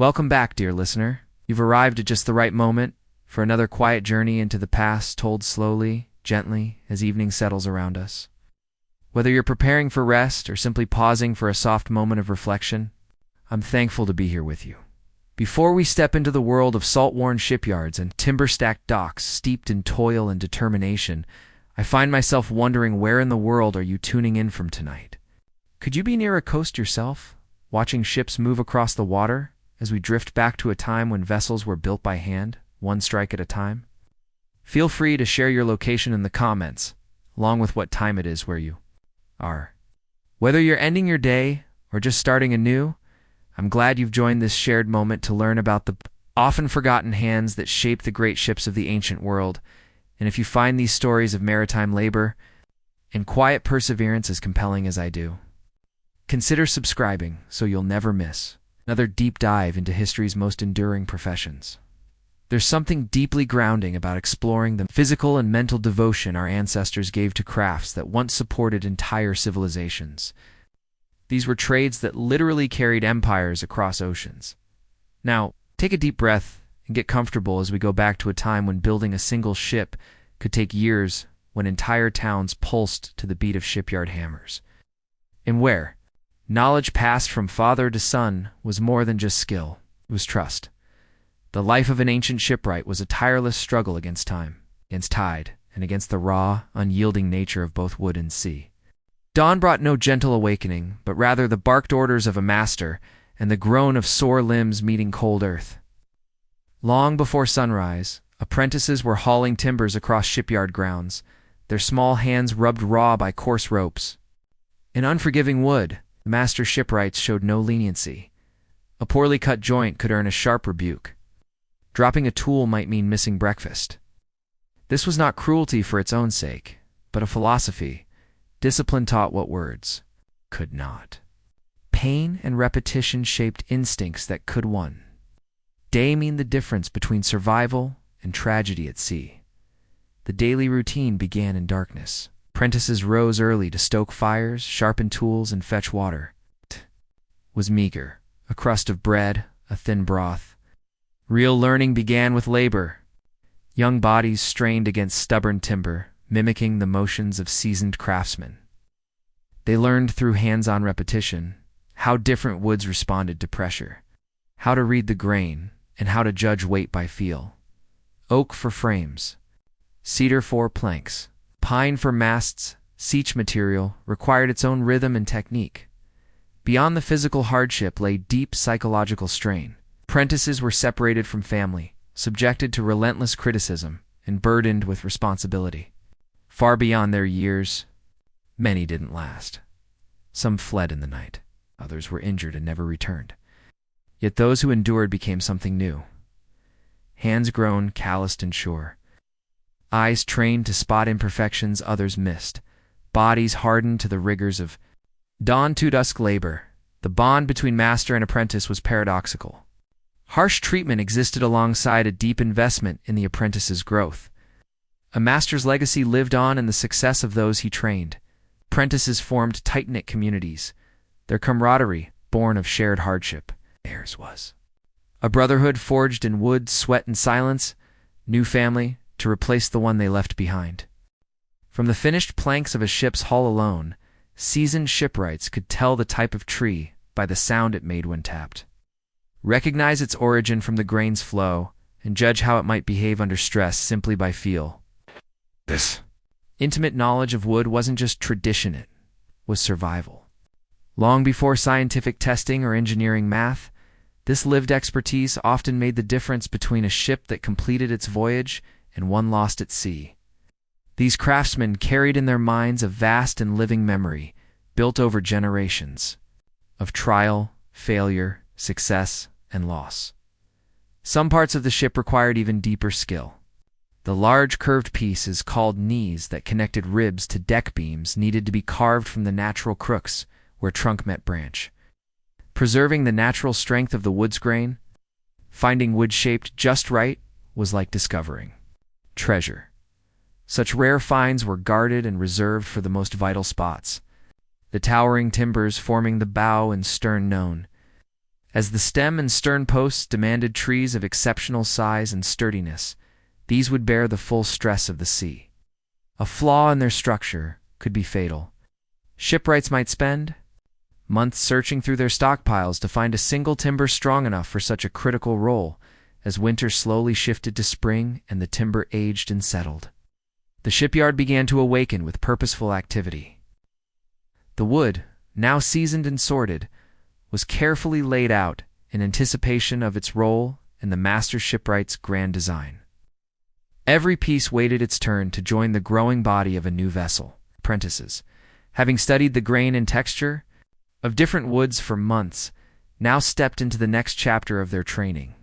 Welcome back, dear listener. You've arrived at just the right moment for another quiet journey into the past, told slowly, gently, as evening settles around us. Whether you're preparing for rest or simply pausing for a soft moment of reflection, I'm thankful to be here with you. Before we step into the world of salt-worn shipyards and timber-stacked docks steeped in toil and determination, I find myself wondering, where in the world are you tuning in from tonight? Could you be near a coast yourself, watching ships move across the water as we drift back to a time when vessels were built by hand, one strike at a time? Feel free to share your location in the comments, along with what time it is where you are. Whether you're ending your day or just starting anew, I'm glad you've joined this shared moment to learn about the often forgotten hands that shaped the great ships of the ancient world. And if you find these stories of maritime labor and quiet perseverance as compelling as I do, consider subscribing so you'll never miss another deep dive into history's most enduring professions. There's something deeply grounding about exploring the physical and mental devotion our ancestors gave to crafts that once supported entire civilizations. These were trades that literally carried empires across oceans. Now, take a deep breath and get comfortable as we go back to a time when building a single ship could take years, when entire towns pulsed to the beat of shipyard hammers, and where knowledge passed from father to son was more than just skill, it was trust. The life of an ancient shipwright was a tireless struggle against time, against tide, and against the raw, unyielding nature of both wood and sea. Dawn brought no gentle awakening, but rather the barked orders of a master and the groan of sore limbs meeting cold earth. Long before sunrise, apprentices were hauling timbers across shipyard grounds, their small hands rubbed raw by coarse ropes. In unforgiving wood, the master shipwrights showed no leniency. A poorly cut joint could earn a sharp rebuke. Dropping a tool might mean missing breakfast. This was not cruelty for its own sake, but a philosophy. Discipline taught what words could not. Pain and repetition shaped instincts that could one day mean the difference between survival and tragedy at sea. The daily routine began in darkness. Apprentices rose early to stoke fires, sharpen tools, and fetch water. It was meager, a crust of bread, a thin broth. Real learning began with labor. Young bodies strained against stubborn timber, mimicking the motions of seasoned craftsmen. They learned through hands-on repetition how different woods responded to pressure, how to read the grain, and how to judge weight by feel. Oak for frames, cedar for planks, pine for masts, each material required its own rhythm and technique. Beyond the physical hardship lay deep psychological strain. Apprentices were separated from family, subjected to relentless criticism, and burdened with responsibility. Far beyond their years, many didn't last. Some fled in the night. Others were injured and never returned. Yet those who endured became something new. Hands grown, calloused, and sure. Eyes trained to spot imperfections others missed. Bodies hardened to the rigors of dawn to dusk labor. The bond between master and apprentice was paradoxical. Harsh treatment existed alongside a deep investment in the apprentice's growth. A master's legacy lived on in the success of those he trained. Apprentices formed tight-knit communities, their camaraderie born of shared hardship. Theirs was a brotherhood forged in wood, sweat, and silence, new family to replace the one they left behind. From the finished planks of a ship's hull alone, seasoned shipwrights could tell the type of tree by the sound it made when tapped, recognize its origin from the grain's flow, and judge how it might behave under stress simply by feel. This intimate knowledge of wood wasn't just tradition, it was survival. Long before scientific testing or engineering math, this lived expertise often made the difference between a ship that completed its voyage and one lost at sea. These craftsmen carried in their minds a vast and living memory, built over generations, of trial, failure, success, and loss. Some parts of the ship required even deeper skill. The large curved pieces called knees that connected ribs to deck beams needed to be carved from the natural crooks where trunk met branch. Preserving the natural strength of the wood's grain, finding wood shaped just right, was like discovering treasure. Such rare finds were guarded and reserved for the most vital spots, the towering timbers forming the bow and stern known As the stem and stern posts demanded trees of exceptional size and sturdiness, these would bear the full stress of the sea. A flaw in their structure could be fatal. Shipwrights might spend months searching through their stockpiles to find a single timber strong enough for such a critical role. As winter slowly shifted to spring and the timber aged and settled, the shipyard began to awaken with purposeful activity. The wood, now seasoned and sorted, was carefully laid out in anticipation of its role in the master shipwright's grand design. Every piece waited its turn to join the growing body of a new vessel. Apprentices, having studied the grain and texture of different woods for months, now stepped into the next chapter of their training.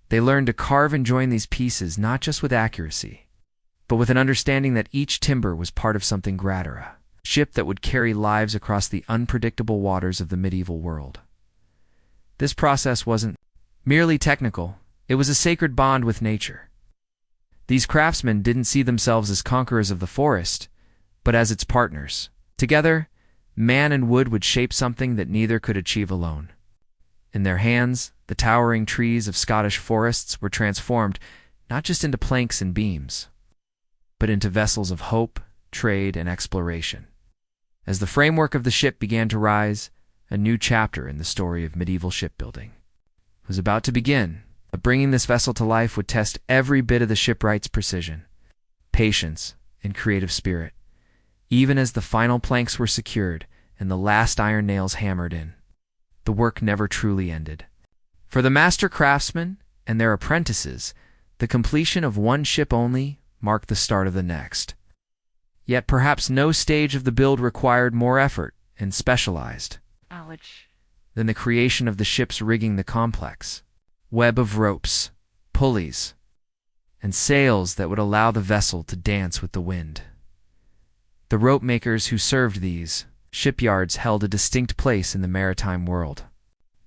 They learned to carve and join these pieces not just with accuracy, but with an understanding that each timber was part of something greater, a ship that would carry lives across the unpredictable waters of the medieval world. This process wasn't merely technical, it was a sacred bond with nature. These craftsmen didn't see themselves as conquerors of the forest, but as its partners. Together, man and wood would shape something that neither could achieve alone. In their hands, the towering trees of Scottish forests were transformed not just into planks and beams, but into vessels of hope, trade, and exploration. As the framework of the ship began to rise, a new chapter in the story of medieval shipbuilding was about to begin. But bringing this vessel to life would test every bit of the shipwright's precision, patience, and creative spirit. Even as the final planks were secured and the last iron nails hammered in, the work never truly ended. For the master craftsmen and their apprentices, the completion of one ship only marked the start of the next. Yet perhaps no stage of the build required more effort and specialized knowledge than the creation of the ship's rigging. The complex web of ropes, pulleys, and sails that would allow the vessel to dance with the wind. The rope makers who served these shipyards held a distinct place in the maritime world.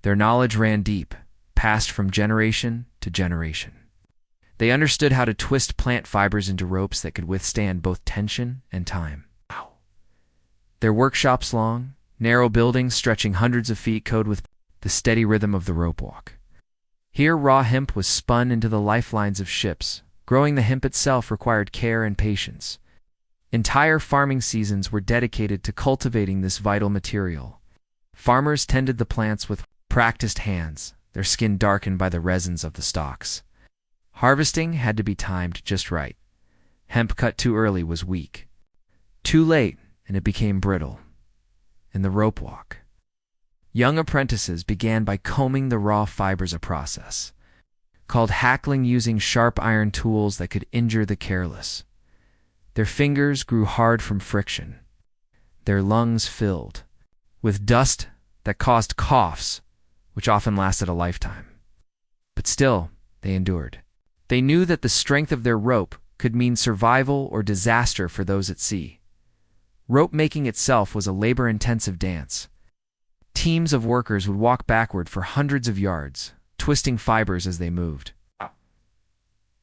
Their knowledge ran deep, passed from generation to generation. They understood how to twist plant fibers into ropes that could withstand both tension and time. Their workshops, long, narrow buildings stretching hundreds of feet, code with the steady rhythm of the rope walk. Here, raw hemp was spun into the lifelines of ships. Growing the hemp itself required care and patience. Entire farming seasons were dedicated to cultivating this vital material. Farmers tended the plants with practiced hands, their skin darkened by the resins of the stalks. Harvesting had to be timed just right. Hemp cut too early was weak. Too late, and it became brittle. In the rope walk, young apprentices began by combing the raw fibers, a process called hackling, using sharp iron tools that could injure the careless. Their fingers grew hard from friction, their lungs filled with dust that caused coughs, which often lasted a lifetime. But still, they endured. They knew that the strength of their rope could mean survival or disaster for those at sea. Rope making itself was a labor-intensive dance. Teams of workers would walk backward for hundreds of yards, twisting fibers as they moved.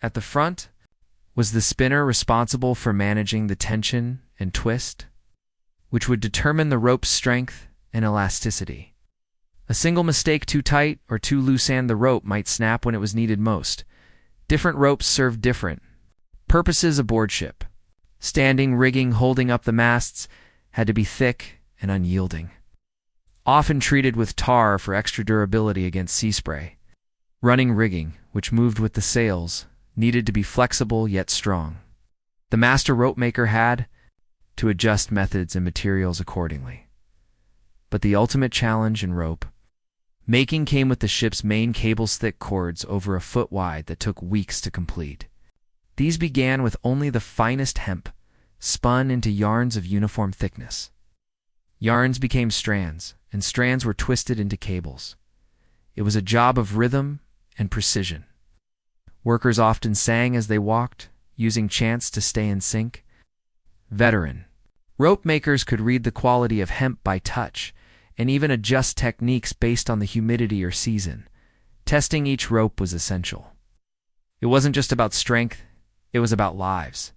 At the front was the spinner, responsible for managing the tension and twist, which would determine the rope's strength and elasticity. A single mistake too tight or too loose and the rope might snap when it was needed most. Different ropes served different purposes aboard ship. Standing rigging holding up the masts had to be thick and unyielding, often treated with tar for extra durability against sea spray. Running rigging, which moved with the sails, needed to be flexible yet strong. The master rope maker had to adjust methods and materials accordingly. But the ultimate challenge in rope making came with the ship's main cables, thick cords over a foot wide that took weeks to complete. These began with only the finest hemp, spun into yarns of uniform thickness. Yarns became strands, and strands were twisted into cables. It was a job of rhythm and precision. Workers often sang as they walked, using chants to stay in sync. Veteran rope makers could read the quality of hemp by touch, and even adjust techniques based on the humidity or season. Testing each rope was essential. It wasn't just about strength, it was about lives.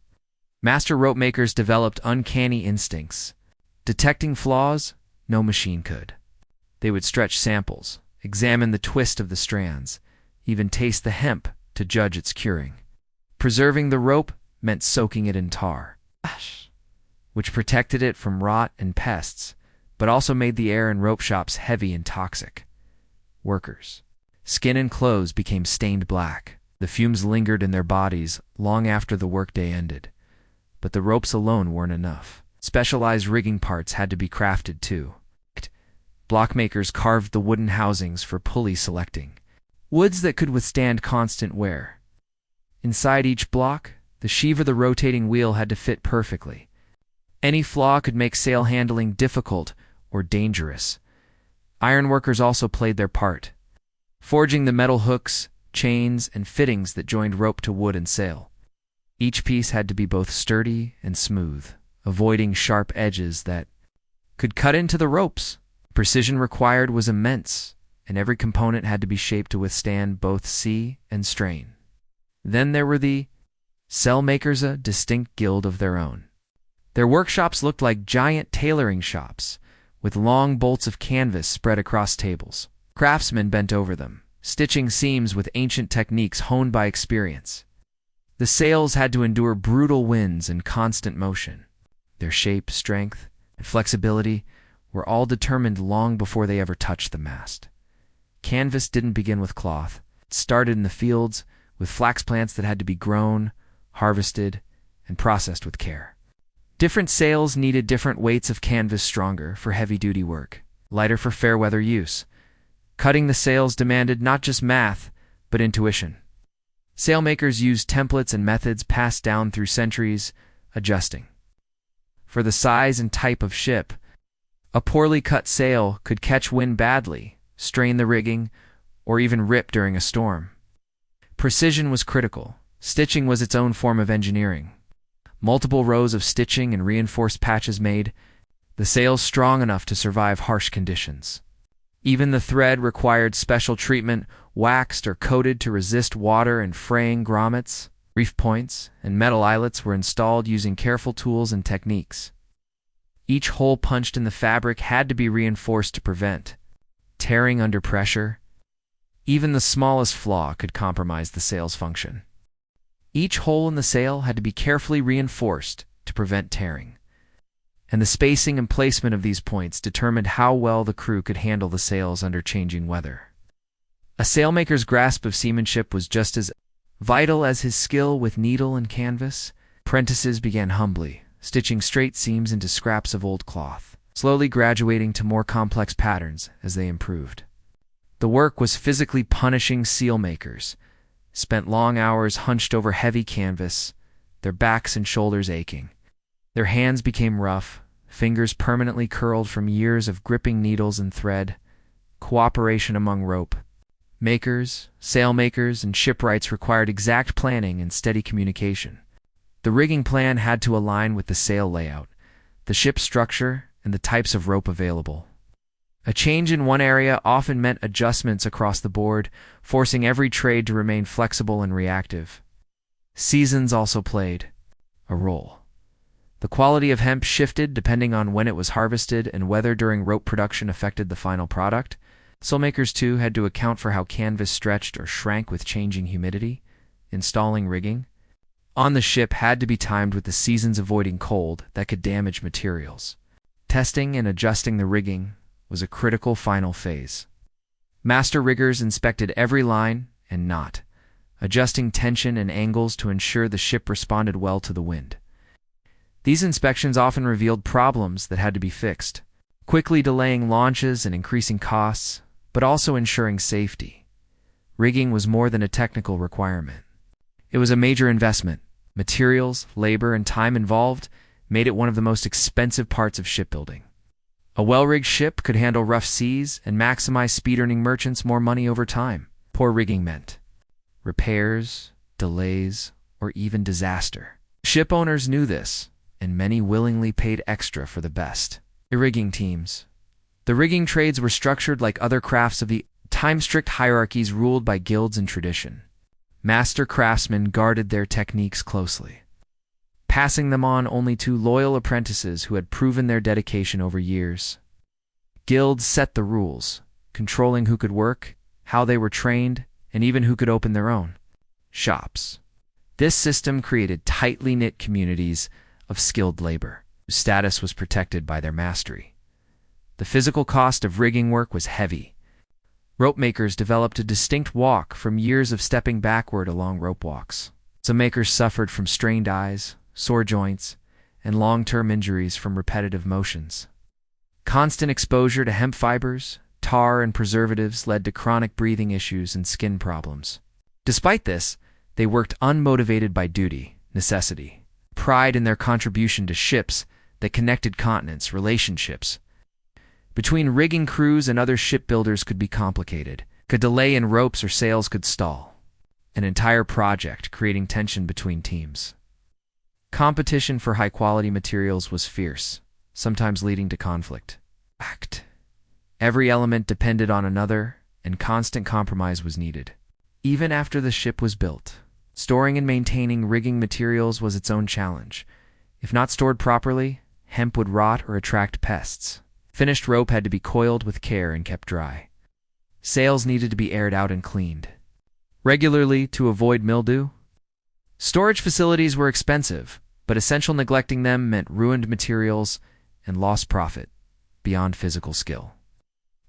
Master rope makers developed uncanny instincts. Detecting flaws, no machine could. They would stretch samples, examine the twist of the strands, even taste the hemp to judge its curing. Preserving the rope meant soaking it in tar, which protected it from rot and pests, but also made the air in rope shops heavy and toxic. Workers' skin and clothes became stained black. The fumes lingered in their bodies long after the workday ended. But the ropes alone weren't enough. Specialized rigging parts had to be crafted too. Blockmakers carved the wooden housings for pulley selecting, woods that could withstand constant wear. Inside each block, the sheave of the rotating wheel had to fit perfectly. Any flaw could make sail handling difficult or dangerous. Ironworkers also played their part, forging the metal hooks, chains, and fittings that joined rope to wood and sail. Each piece had to be both sturdy and smooth, avoiding sharp edges that could cut into the ropes. Precision required was immense, and every component had to be shaped to withstand both sea and strain. Then there were the sail makers, a distinct guild of their own. Their workshops looked like giant tailoring shops, with long bolts of canvas spread across tables. Craftsmen bent over them, stitching seams with ancient techniques honed by experience. The sails had to endure brutal winds and constant motion. Their shape, strength, and flexibility were all determined long before they ever touched the mast. Canvas didn't begin with cloth. It started in the fields with flax plants that had to be grown, harvested, and processed with care. Different sails needed different weights of canvas, stronger for heavy-duty work, lighter for fair-weather use. Cutting the sails demanded not just math, but intuition. Sailmakers used templates and methods passed down through centuries, adjusting. For the size and type of ship, a poorly cut sail could catch wind badly, strain the rigging, or even rip during a storm. Precision was critical. Stitching was its own form of engineering. Multiple rows of stitching and reinforced patches made the sails strong enough to survive harsh conditions. Even the thread required special treatment, waxed or coated to resist water and fraying grommets. Reef points and metal eyelets were installed using careful tools and techniques. Each hole punched in the fabric had to be reinforced to prevent tearing under pressure. Even the smallest flaw could compromise the sail's function. Each hole in the sail had to be carefully reinforced to prevent tearing, and the spacing and placement of these points determined how well the crew could handle the sails under changing weather. A sailmaker's grasp of seamanship was just as vital as his skill with needle and canvas. Apprentices began humbly, stitching straight seams into scraps of old cloth, slowly graduating to more complex patterns as they improved. The work was physically punishing. Sailmakers spent long hours hunched over heavy canvas, their backs and shoulders aching. Their hands became rough, fingers permanently curled from years of gripping needles and thread. Cooperation among rope makers, sailmakers, and shipwrights required exact planning and steady communication. The rigging plan had to align with the sail layout, the ship's structure, and the types of rope available. A change in one area often meant adjustments across the board, forcing every trade to remain flexible and reactive. Seasons also played a role. The quality of hemp shifted depending on when it was harvested, and whether during rope production affected the final product. Sailmakers, too, had to account for how canvas stretched or shrank with changing humidity. Installing rigging on the ship had to be timed with the seasons, avoiding cold that could damage materials. Testing and adjusting the rigging was a critical final phase. Master riggers inspected every line and knot, adjusting tension and angles to ensure the ship responded well to the wind. These inspections often revealed problems that had to be fixed, quickly delaying launches and increasing costs, but also ensuring safety. Rigging was more than a technical requirement. It was a major investment. Materials, labor, and time involved made it one of the most expensive parts of shipbuilding. A well-rigged ship could handle rough seas and maximize speed, earning merchants more money over time. Poor rigging meant repairs, delays, or even disaster. Ship owners knew this, and many willingly paid extra for the best. Rigging teams. The rigging trades were structured like other crafts of the time. Strict hierarchies ruled by guilds and tradition. Master craftsmen guarded their techniques closely, passing them on only to loyal apprentices who had proven their dedication over years. Guilds set the rules, controlling who could work, how they were trained, and even who could open their own shops. This system created tightly knit communities of skilled labor, whose status was protected by their mastery. The physical cost of rigging work was heavy. Rope makers developed a distinct walk from years of stepping backward along rope walks. Some makers suffered from strained eyes, sore joints, and long-term injuries from repetitive motions. Constant exposure to hemp fibers, tar, and preservatives led to chronic breathing issues and skin problems. Despite this, they worked unmotivated by duty, necessity, pride in their contribution to ships that connected continents, relationships between rigging crews and other shipbuilders could be complicated. A delay in ropes or sails could stall an entire project, creating tension between teams. Competition for high-quality materials was fierce, sometimes leading to conflict. Every element depended on another, and constant compromise was needed. Even after the ship was built, storing and maintaining rigging materials was its own challenge. If not stored properly, hemp would rot or attract pests. Finished rope had to be coiled with care and kept dry. Sails needed to be aired out and cleaned regularly to avoid mildew. Storage facilities were expensive, but essential neglecting them meant ruined materials and lost profit beyond physical skill.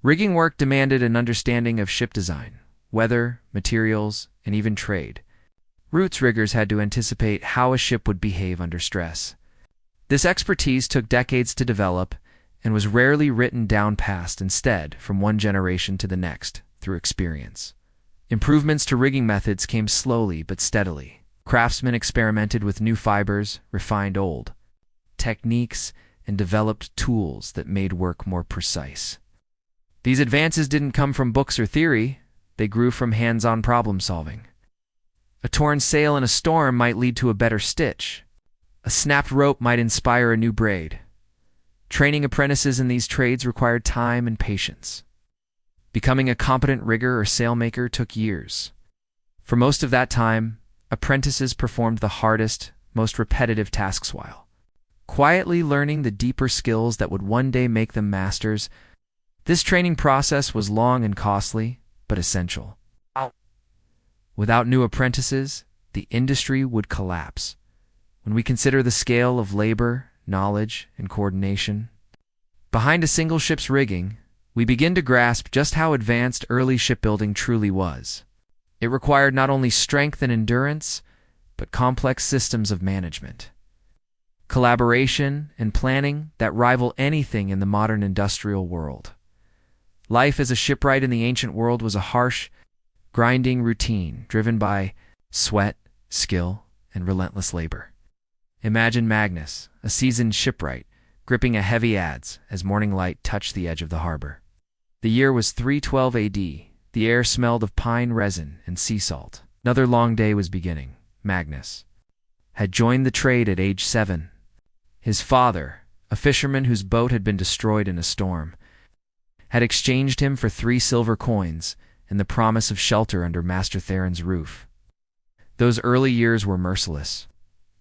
Rigging work demanded an understanding of ship design, weather, materials, and even trade. Roots riggers had to anticipate how a ship would behave under stress. This expertise took decades to develop and was rarely written down passed instead from one generation to the next through experience. Improvements to rigging methods came slowly but steadily. Craftsmen experimented with new fibers, refined old techniques, and developed tools that made work more precise. These advances didn't come from books or theory, they grew from hands-on problem-solving. A torn sail in a storm might lead to a better stitch. A snapped rope might inspire a new braid. Training apprentices in these trades required time and patience. Becoming a competent rigger or sailmaker took years. For most of that time, apprentices performed the hardest, most repetitive tasks while quietly learning the deeper skills that would one day make them masters. This training process was long and costly, but essential. Without new apprentices, the industry would collapse. When we consider the scale of labor, knowledge, and coordination behind a single ship's rigging, we begin to grasp just how advanced early shipbuilding truly was. It required not only strength and endurance, but complex systems of management, collaboration, and planning that rival anything in the modern industrial world. Life as a shipwright in the ancient world was a harsh, grinding routine driven by sweat, skill, and relentless labor. Imagine Magnus, a seasoned shipwright, gripping a heavy adze as morning light touched the edge of the harbor. The year was 312 AD. The air smelled of pine resin and sea salt. Another long day was beginning. Magnus had joined the trade at age 7. His father, a fisherman whose boat had been destroyed in a storm, had exchanged him for 3 silver coins and the promise of shelter under Master Theron's roof. Those early years were merciless.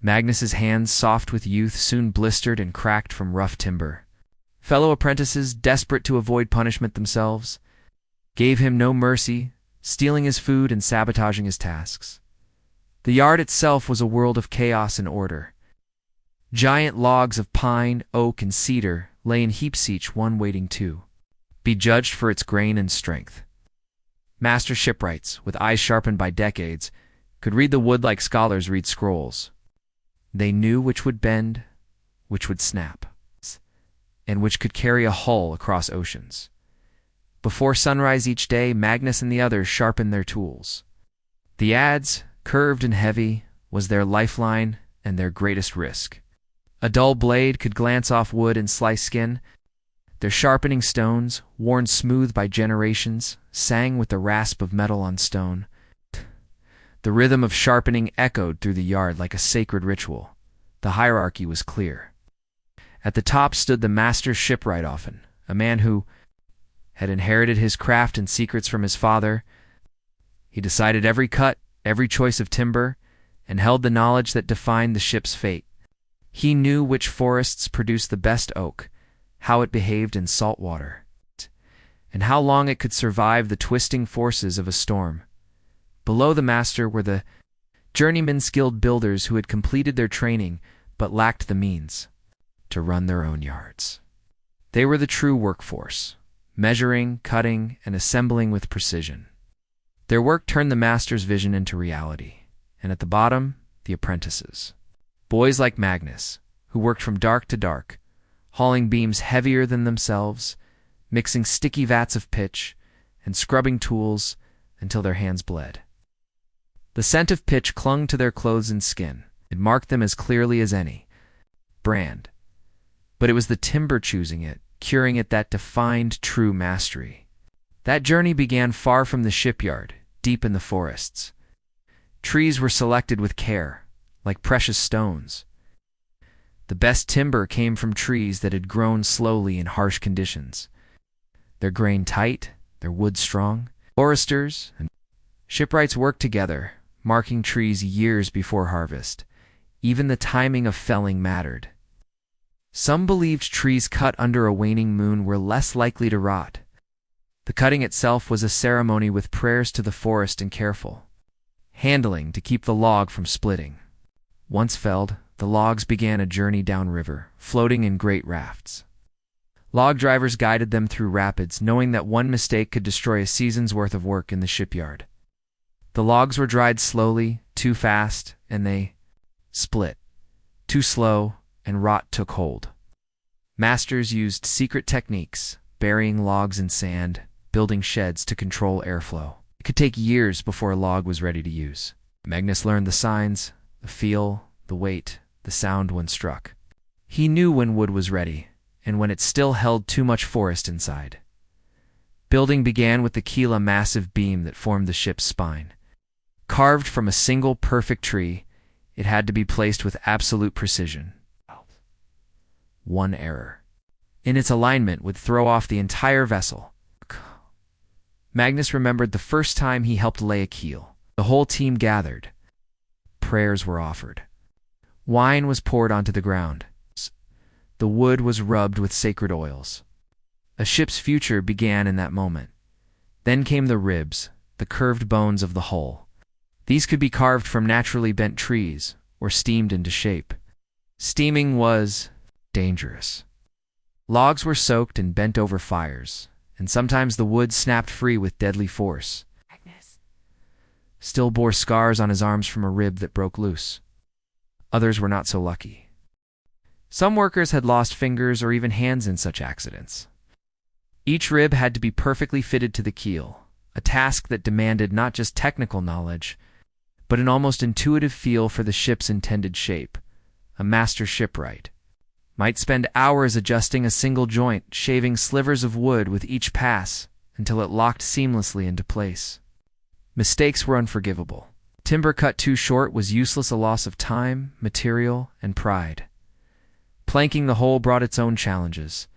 Magnus's hands, soft with youth, soon blistered and cracked from rough timber. Fellow apprentices, desperate to avoid punishment themselves, gave him no mercy, stealing his food and sabotaging his tasks. The yard itself was a world of chaos and order. Giant logs of pine, oak, and cedar lay in heaps, each one waiting to be judged for its grain and strength. Master shipwrights, with eyes sharpened by decades, could read the wood like scholars read scrolls. They knew which would bend, which would snap, and which could carry a hull across oceans. Before sunrise each day, Magnus and the others sharpened their tools. The adze, curved and heavy, was their lifeline and their greatest risk. A dull blade could glance off wood and slice skin. Their sharpening stones, worn smooth by generations, sang with the rasp of metal on stone. The rhythm of sharpening echoed through the yard like a sacred ritual. The hierarchy was clear. At the top stood the master shipwright, often a man who had inherited his craft and secrets from his father. He decided every cut, every choice of timber, and held the knowledge that defined the ship's fate. He knew which forests produced the best oak, how it behaved in salt water, and how long it could survive the twisting forces of a storm. Below the master were the journeyman skilled builders who had completed their training but lacked the means to run their own yards. They were the true workforce, measuring, cutting, and assembling with precision. Their work turned the master's vision into reality, and at the bottom, the apprentices. Boys like Magnus, who worked from dark to dark, hauling beams heavier than themselves, mixing sticky vats of pitch, and scrubbing tools until their hands bled. The scent of pitch clung to their clothes and skin. It marked them as clearly as any brand. But it was the timber choosing it, curing it, that defined true mastery. That journey began far from the shipyard, deep in the forests. Trees were selected with care, like precious stones. The best timber came from trees that had grown slowly in harsh conditions. Their grain tight, their wood strong. Foresters and shipwrights worked together, marking trees years before harvest. Even the timing of felling mattered. Some believed trees cut under a waning moon were less likely to rot. The cutting itself was a ceremony with prayers to the forest and careful handling to keep the log from splitting. Once felled, the logs began a journey downriver, floating in great rafts. Log drivers guided them through rapids, knowing that one mistake could destroy a season's worth of work in the shipyard. The logs were dried slowly, too fast, and they split. Too slow, and rot took hold. Masters used secret techniques, burying logs in sand, building sheds to control airflow. It could take years before a log was ready to use. Magnus learned the signs, the feel, the weight, the sound when struck. He knew when wood was ready, and when it still held too much forest inside. Building began with the Kela massive beam that formed the ship's spine. Carved from a single perfect tree, it had to be placed with absolute precision. One error in its alignment would throw off the entire vessel. Magnus remembered the first time he helped lay a keel. The whole team gathered. Prayers were offered. Wine was poured onto the ground. The wood was rubbed with sacred oils. A ship's future began in that moment. Then came the ribs, the curved bones of the hull. These could be carved from naturally bent trees or steamed into shape. Steaming was dangerous. Logs were soaked and bent over fires, and sometimes the wood snapped free with deadly force. Magnus still bore scars on his arms from a rib that broke loose. Others were not so lucky. Some workers had lost fingers or even hands in such accidents. Each rib had to be perfectly fitted to the keel, a task that demanded not just technical knowledge, but an almost intuitive feel for the ship's intended shape. A master shipwright might spend hours adjusting a single joint, shaving slivers of wood with each pass until it locked seamlessly into place. Mistakes were unforgivable. Timber cut too short was useless, a loss of time, material, and pride. Planking the hull brought its own challenges.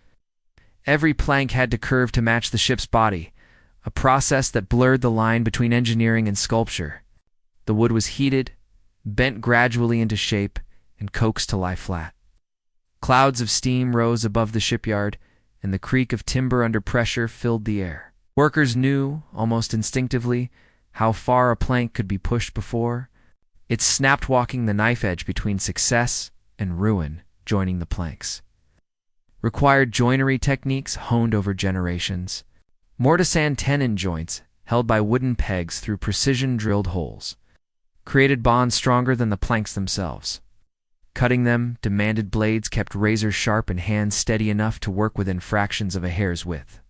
Every plank had to curve to match the ship's body, a process that blurred the line between engineering and sculpture. The wood was heated, bent gradually into shape, and coaxed to lie flat. Clouds of steam rose above the shipyard, and the creak of timber under pressure filled the air. Workers knew, almost instinctively, how far a plank could be pushed before it snapped, walking the knife edge between success and ruin, joining the planks. Required joinery techniques honed over generations. Mortise and tenon joints, held by wooden pegs through precision-drilled holes, created bonds stronger than the planks themselves. Cutting them demanded blades kept razor-sharp and hands steady enough to work within fractions of a hair's width.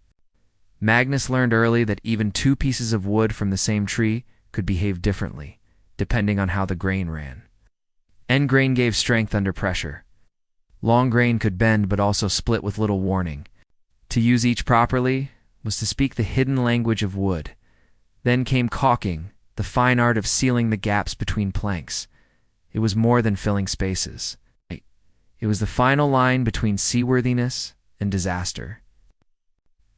Magnus learned early that even two pieces of wood from the same tree could behave differently, depending on how the grain ran. End grain gave strength under pressure. Long grain could bend but also split with little warning. To use each properly was to speak the hidden language of wood. Then came caulking, the fine art of sealing the gaps between planks. It was more than filling spaces. It was the final line between seaworthiness and disaster.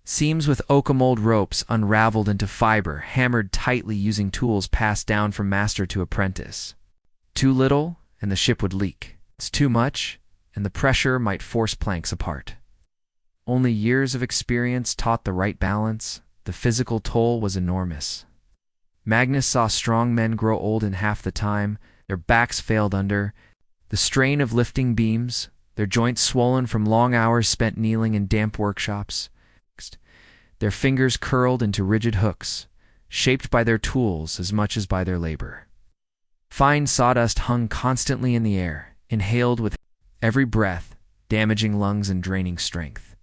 Seams with oak mold ropes unraveled into fiber, hammered tightly using tools passed down from master to apprentice. Too little, and the ship would leak. It's too much, and the pressure might force planks apart. Only years of experience taught the right balance. The physical toll was enormous. Magnus saw strong men grow old in half the time. Their backs failed under the strain of lifting beams, their joints swollen from long hours spent kneeling in damp workshops. Their fingers curled into rigid hooks, shaped by their tools as much as by their labor. Fine sawdust hung constantly in the air, inhaled with every breath, damaging lungs and draining strength.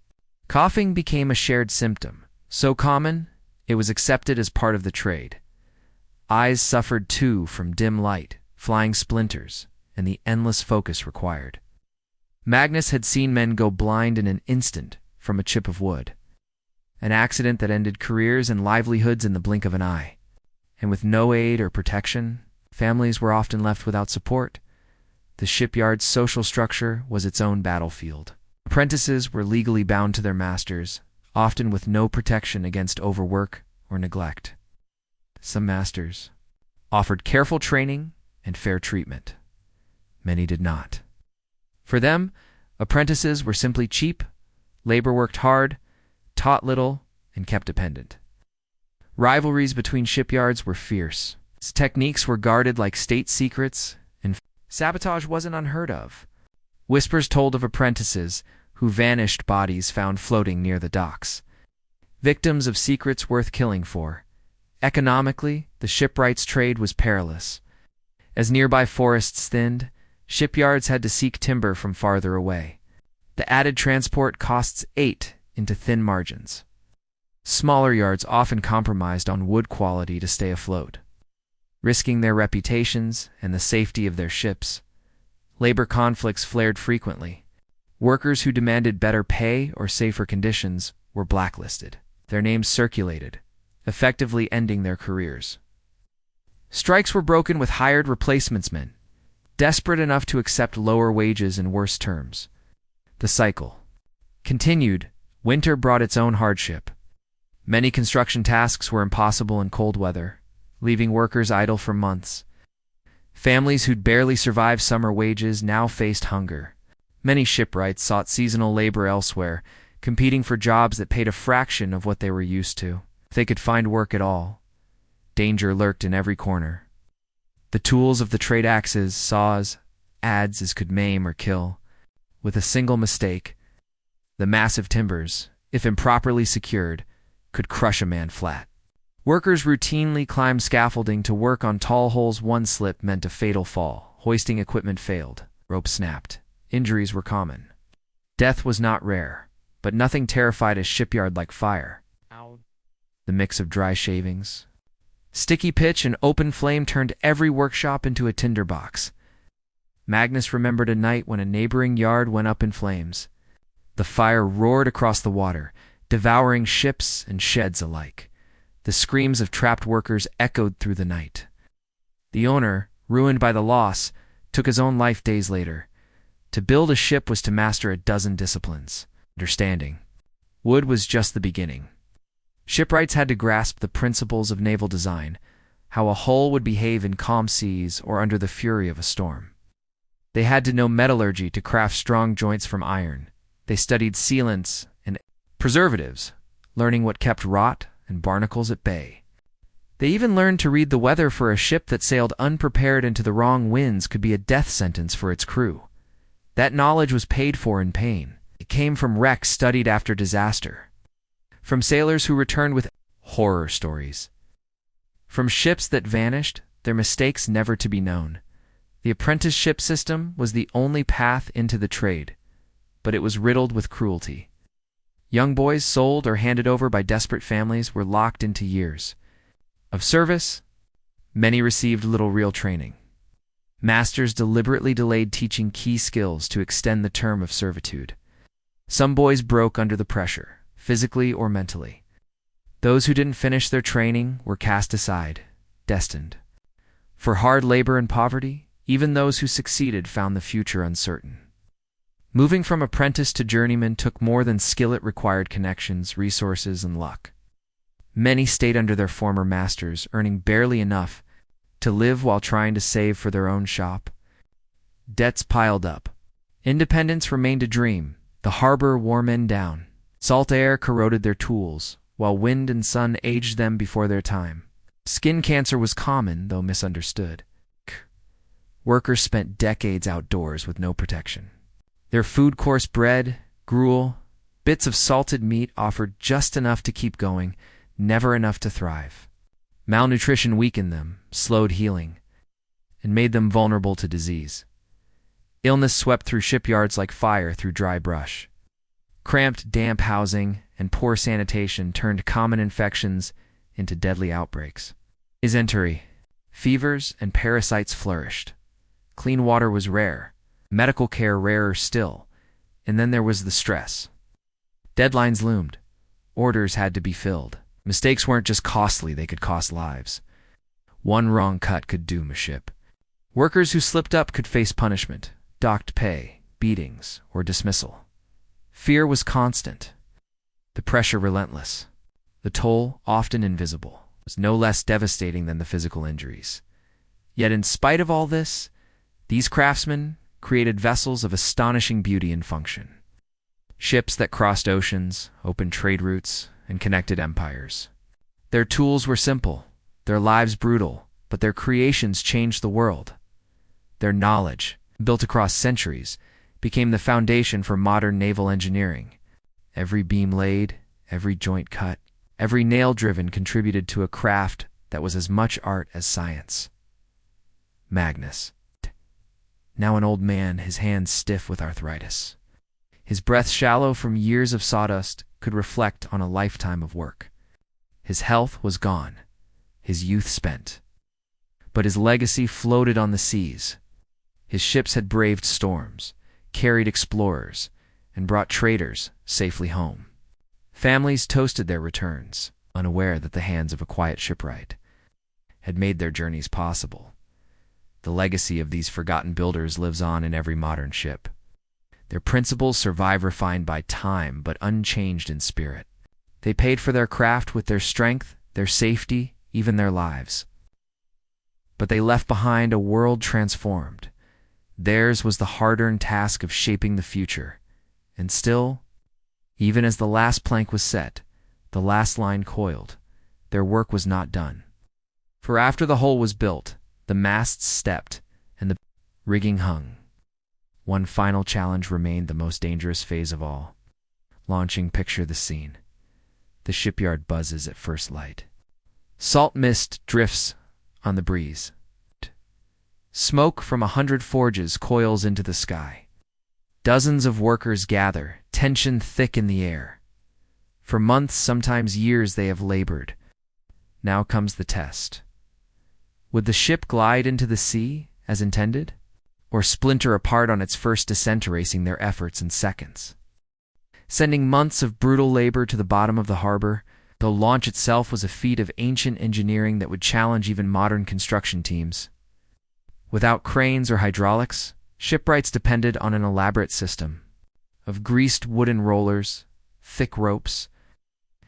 Coughing became a shared symptom, so common it was accepted as part of the trade. Eyes suffered too from dim light, flying splinters, and the endless focus required. Magnus had seen men go blind in an instant from a chip of wood, an accident that ended careers and livelihoods in the blink of an eye. And with no aid or protection, families were often left without support. The shipyard's social structure was its own battlefield. Apprentices were legally bound to their masters, often with no protection against overwork or neglect. Some masters offered careful training and fair treatment. Many did not. For them, apprentices were simply cheap, labor worked hard, taught little, and kept dependent. Rivalries between shipyards were fierce. Techniques were guarded like state secrets, and sabotage wasn't unheard of. Whispers told of apprentices who vanished bodies found floating near the docks. Victims of secrets worth killing for. Economically, the shipwrights' trade was perilous. As nearby forests thinned, shipyards had to seek timber from farther away. The added transport costs ate into thin margins. Smaller yards often compromised on wood quality to stay afloat. Risking their reputations and the safety of their ships, labor conflicts flared frequently. Workers who demanded better pay or safer conditions were blacklisted. Their names circulated, effectively ending their careers. Strikes were broken with hired replacementsmen, desperate enough to accept lower wages and worse terms. The cycle continued. Winter brought its own hardship. Many construction tasks were impossible in cold weather, leaving workers idle for months. Families who'd barely survived summer wages now faced hunger. Many shipwrights sought seasonal labor elsewhere, competing for jobs that paid a fraction of what they were used to. If they could find work at all, danger lurked in every corner. The tools of the trade axes, saws, adzes could maim or kill. With a single mistake, the massive timbers, if improperly secured, could crush a man flat. Workers routinely climbed scaffolding to work on tall holes. One slip meant a fatal fall. Hoisting equipment failed. Rope snapped. Injuries were common. Death was not rare, but nothing terrified a shipyard like fire. Ow. The mix of dry shavings, sticky pitch, and open flame turned every workshop into a tinderbox. Magnus remembered a night when a neighboring yard went up in flames. The fire roared across the water, devouring ships and sheds alike. The screams of trapped workers echoed through the night. The owner, ruined by the loss, took his own life days later. To build a ship was to master a dozen disciplines. Understanding. Wood was just the beginning. Shipwrights had to grasp the principles of naval design, how a hull would behave in calm seas or under the fury of a storm. They had to know metallurgy to craft strong joints from iron. They studied sealants and preservatives, learning what kept rot and barnacles at bay. They even learned to read the weather, for a ship that sailed unprepared into the wrong winds could be a death sentence for its crew. That knowledge was paid for in pain. It came from wrecks studied after disaster, from sailors who returned with horror stories, from ships that vanished, their mistakes never to be known. The apprenticeship system was the only path into the trade, but it was riddled with cruelty. Young boys sold or handed over by desperate families were locked into years of service. Many received little real training. Masters deliberately delayed teaching key skills to extend the term of servitude. Some boys broke under the pressure, physically or mentally. Those who didn't finish their training were cast aside, destined for hard labor and poverty. Even those who succeeded found the future uncertain. Moving from apprentice to journeyman took more than skill. It required connections, resources, and luck. Many stayed under their former masters, earning barely enough to live while trying to save for their own shop. Debts piled up. Independence remained a dream. The harbor wore men down. Salt air corroded their tools, while wind and sun aged them before their time. Skin cancer was common, though misunderstood. Workers spent decades outdoors with no protection. Their food course bread, gruel, bits of salted meat offered just enough to keep going, never enough to thrive. Malnutrition weakened them, slowed healing, and made them vulnerable to disease. Illness swept through shipyards like fire through dry brush. Cramped, damp housing and poor sanitation turned common infections into deadly outbreaks. Dysentery, fevers, and parasites flourished. Clean water was rare, medical care rarer still, and then there was the stress. Deadlines loomed. Orders had to be filled. Mistakes weren't just costly, they could cost lives. One wrong cut could doom a ship. Workers who slipped up could face punishment, docked pay, beatings, or dismissal. Fear was constant. The pressure relentless. The toll, often invisible, was no less devastating than the physical injuries. Yet in spite of all this, these craftsmen created vessels of astonishing beauty and function. Ships that crossed oceans, opened trade routes, and connected empires. Their tools were simple, their lives brutal, but their creations changed the world. Their knowledge, built across centuries, became the foundation for modern naval engineering. Every beam laid, every joint cut, every nail driven contributed to a craft that was as much art as science. Magnus. Now an old man, his hands stiff with arthritis. His breath shallow from years of sawdust, could reflect on a lifetime of work. His health was gone, his youth spent. But his legacy floated on the seas. His ships had braved storms, carried explorers, and brought traders safely home. Families toasted their returns, unaware that the hands of a quiet shipwright had made their journeys possible. The legacy of these forgotten builders lives on in every modern ship. Their principles survive refined by time, but unchanged in spirit. They paid for their craft with their strength, their safety, even their lives. But they left behind a world transformed. Theirs was the hard-earned task of shaping the future. And still, even as the last plank was set, the last line coiled, their work was not done. For after the hull was built, the masts stepped, and the rigging hung. One final challenge remained, the most dangerous phase of all. Launching. Picture the scene. The shipyard buzzes at first light. Salt mist drifts on the breeze. Smoke from 100 forges coils into the sky. Dozens of workers gather, tension thick in the air. For months, sometimes years, they have labored. Now comes the test. Would the ship glide into the sea as intended? Or splinter apart on its first descent, erasing their efforts in seconds? Sending months of brutal labor to the bottom of the harbor, the launch itself was a feat of ancient engineering that would challenge even modern construction teams. Without cranes or hydraulics, shipwrights depended on an elaborate system of greased wooden rollers, thick ropes,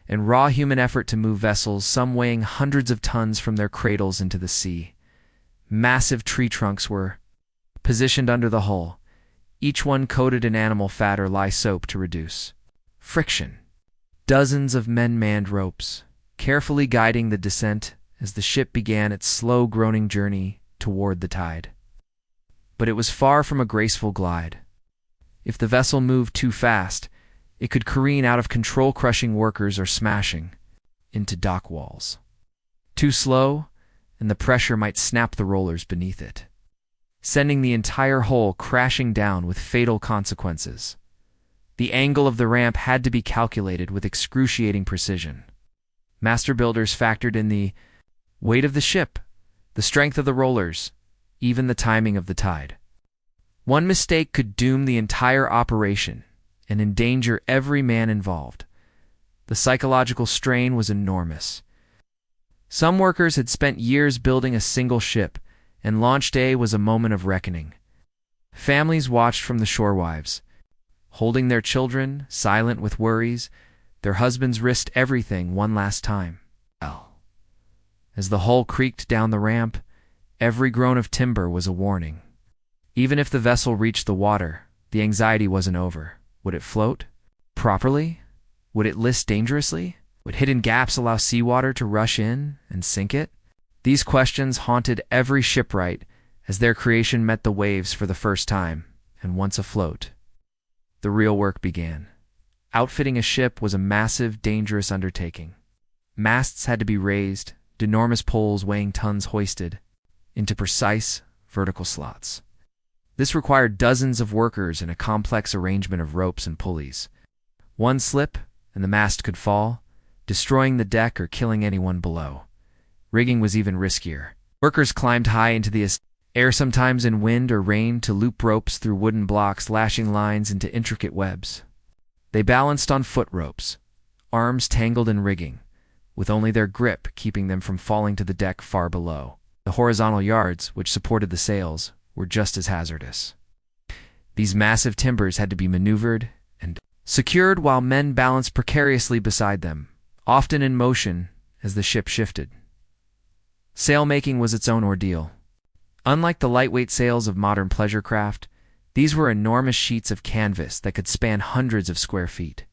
and raw human effort to move vessels, some weighing hundreds of tons, from their cradles into the sea. Massive tree trunks were positioned under the hull, each one coated in animal fat or lye soap to reduce friction. Dozens of men manned ropes, carefully guiding the descent as the ship began its slow groaning journey toward the tide. But it was far from a graceful glide. If the vessel moved too fast, it could careen out of control, crushing workers or smashing into dock walls. Too slow, and the pressure might snap the rollers beneath it, sending the entire hull crashing down with fatal consequences. The angle of the ramp had to be calculated with excruciating precision. Master builders factored in the weight of the ship, the strength of the rollers, even the timing of the tide. One mistake could doom the entire operation and endanger every man involved. The psychological strain was enormous. Some workers had spent years building a single ship, and launch day was a moment of reckoning. Families watched from the shorewives, holding their children, silent with worries. Their husbands risked everything one last time. As the hull creaked down the ramp, every groan of timber was a warning. Even if the vessel reached the water, the anxiety wasn't over. Would it float properly? Would it list dangerously? Would hidden gaps allow seawater to rush in and sink it? These questions haunted every shipwright as their creation met the waves for the first time, and once afloat, the real work began. Outfitting a ship was a massive, dangerous undertaking. Masts had to be raised, enormous poles weighing tons hoisted into precise, vertical slots. This required dozens of workers and a complex arrangement of ropes and pulleys. One slip, and the mast could fall, destroying the deck or killing anyone below. Rigging was even riskier. Workers climbed high into the air, sometimes in wind or rain, to loop ropes through wooden blocks, lashing lines into intricate webs. They balanced on foot ropes, arms tangled in rigging, with only their grip keeping them from falling to the deck far below. The horizontal yards, which supported the sails, were just as hazardous. These massive timbers had to be maneuvered and secured while men balanced precariously beside them, often in motion as the ship shifted. Sail-making was its own ordeal. Unlike the lightweight sails of modern pleasure craft, these were enormous sheets of canvas that could span hundreds of square feet.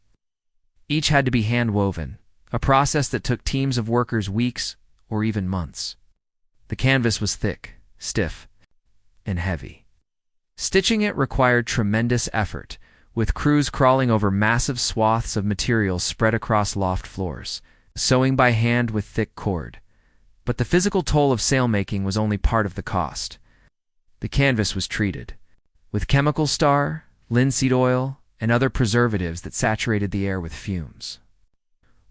Each had to be hand-woven, a process that took teams of workers weeks or even months. The canvas was thick, stiff, and heavy. Stitching it required tremendous effort, with crews crawling over massive swaths of material spread across loft floors, sewing by hand with thick cord. But the physical toll of sailmaking was only part of the cost. The canvas was treated with chemical star, linseed oil, and other preservatives that saturated the air with fumes.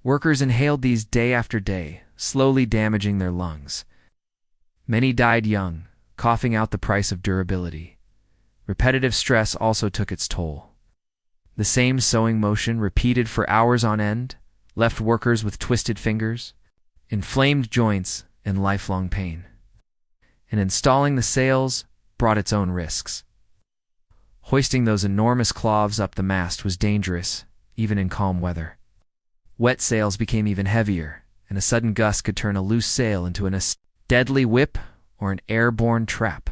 Workers inhaled these day after day, slowly damaging their lungs. Many died young, coughing out the price of durability. Repetitive stress also took its toll. The same sewing motion, repeated for hours on end, left workers with twisted fingers, inflamed joints, and lifelong pain. And installing the sails brought its own risks. Hoisting those enormous cloths up the mast was dangerous, even in calm weather. Wet sails became even heavier, and a sudden gust could turn a loose sail into a deadly whip or an airborne trap.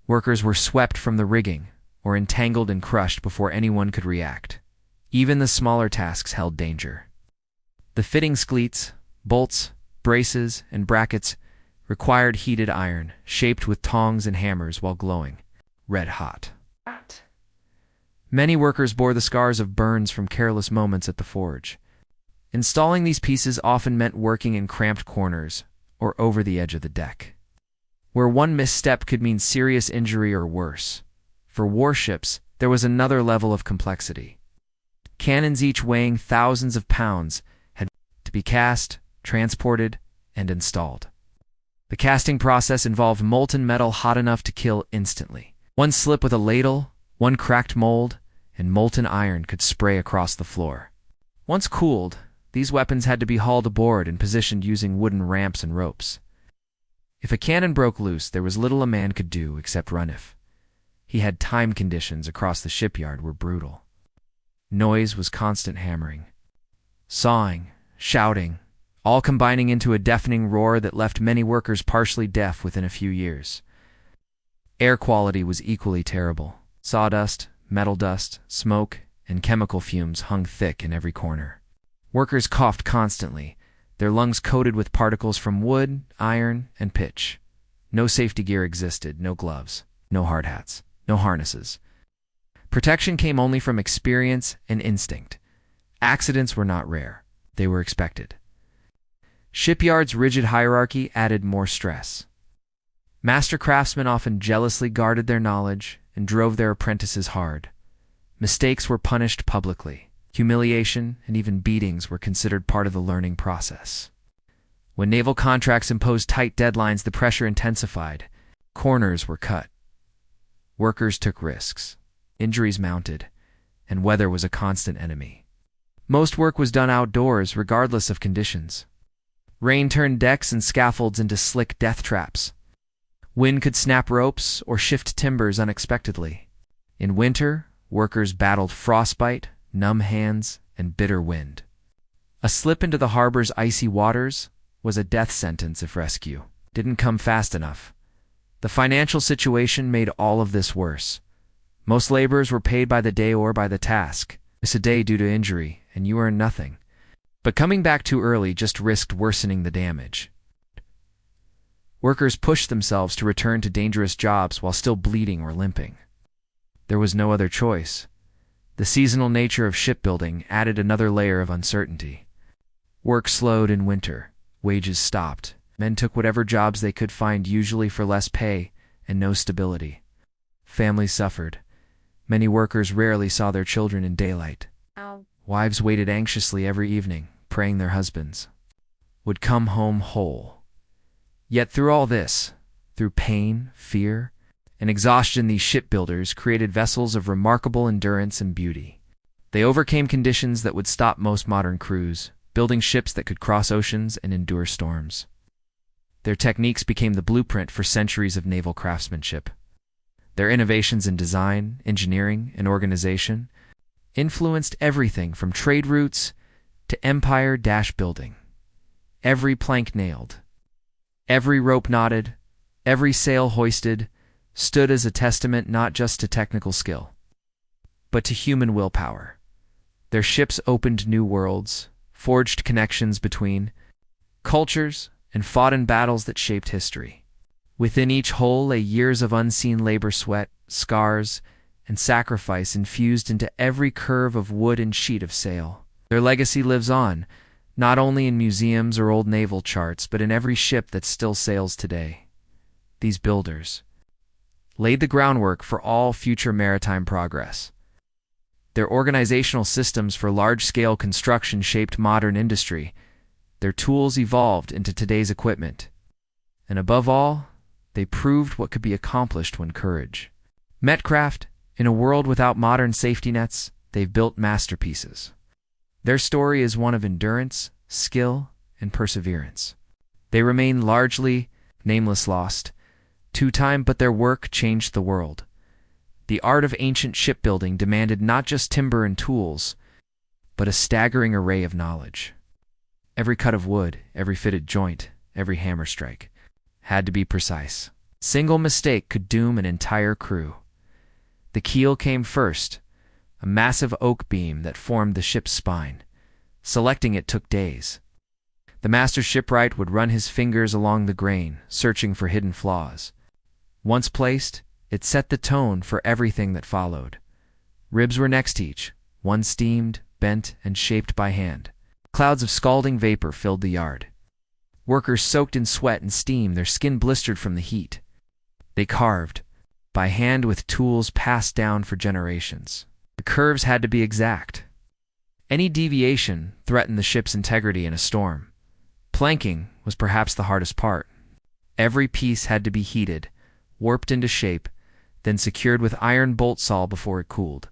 Workers were swept from the rigging, or entangled and crushed before anyone could react. Even the smaller tasks held danger. The fitting cleats, bolts, braces, and brackets required heated iron, shaped with tongs and hammers while glowing red hot. Many workers bore the scars of burns from careless moments at the forge. Installing these pieces often meant working in cramped corners or over the edge of the deck, where one misstep could mean serious injury or worse. For warships, there was another level of complexity. Cannons, each weighing thousands of pounds, had to be cast, transported, and installed. The casting process involved molten metal hot enough to kill instantly. One slip with a ladle, one cracked mold, and molten iron could spray across the floor. Once cooled, these weapons had to be hauled aboard and positioned using wooden ramps and ropes. If a cannon broke loose, there was little a man could do except run. If he had time, conditions across the shipyard were brutal. Noise was constant hammering, sawing, shouting, all combining into a deafening roar that left many workers partially deaf within a few years. Air quality was equally terrible. Sawdust, metal dust, smoke, and chemical fumes hung thick in every corner. Workers coughed constantly, their lungs coated with particles from wood, iron, and pitch. No safety gear existed, no gloves, no hard hats, no harnesses. Protection came only from experience and instinct. Accidents were not rare, they were expected. Shipyards' rigid hierarchy added more stress. Master craftsmen often jealously guarded their knowledge and drove their apprentices hard. Mistakes were punished publicly. Humiliation and even beatings were considered part of the learning process. When naval contracts imposed tight deadlines, the pressure intensified. Corners were cut. Workers took risks. Injuries mounted, and weather was a constant enemy. Most work was done outdoors, regardless of conditions. Rain turned decks and scaffolds into slick death traps. Wind could snap ropes or shift timbers unexpectedly. In winter, workers battled frostbite, numb hands, and bitter wind. A slip into the harbor's icy waters was a death sentence if rescue didn't come fast enough. The financial situation made all of this worse. Most laborers were paid by the day or by the task. Miss a day due to injury, and you earn nothing. But coming back too early just risked worsening the damage. Workers pushed themselves to return to dangerous jobs while still bleeding or limping. There was no other choice. The seasonal nature of shipbuilding added another layer of uncertainty. Work slowed in winter, wages stopped. Men took whatever jobs they could find, usually for less pay and no stability. Families suffered. Many workers rarely saw their children in daylight. Wives waited anxiously every evening, praying their husbands would come home whole. Yet through all this, through pain, fear, and exhaustion, these shipbuilders created vessels of remarkable endurance and beauty. They overcame conditions that would stop most modern crews, building ships that could cross oceans and endure storms. Their techniques became the blueprint for centuries of naval craftsmanship. Their innovations in design, engineering, and organization influenced everything from trade routes to empire building. Every plank nailed, every rope knotted, every sail hoisted stood as a testament not just to technical skill, but to human willpower. Their ships opened new worlds, forged connections between cultures, and fought in battles that shaped history. Within each hull lay years of unseen labor, sweat, scars, and sacrifice infused into every curve of wood and sheet of sail. Their legacy lives on, not only in museums or old naval charts, but in every ship that still sails today. These builders laid the groundwork for all future maritime progress. Their organizational systems for large-scale construction shaped modern industry. Their tools evolved into today's equipment. And above all, they proved what could be accomplished when courage met craft. In a world without modern safety nets, they've built masterpieces. Their story is one of endurance, skill, and perseverance. They remain largely nameless, lost to time, but their work changed the world. The art of ancient shipbuilding demanded not just timber and tools, but a staggering array of knowledge. Every cut of wood, every fitted joint, every hammer strike had to be precise. Single mistake could doom an entire crew. The keel came first, a massive oak beam that formed the ship's spine. Selecting it took days. The master shipwright would run his fingers along the grain, searching for hidden flaws. Once placed, it set the tone for everything that followed. Ribs were next each, one steamed, bent, and shaped by hand. Clouds of scalding vapor filled the yard. Workers soaked in sweat and steam, their skin blistered from the heat. They carved, by hand with tools passed down for generations. The curves had to be exact. Any deviation threatened the ship's integrity in a storm. Planking was perhaps the hardest part. Every piece had to be heated, warped into shape, then secured with iron bolt saw before it cooled.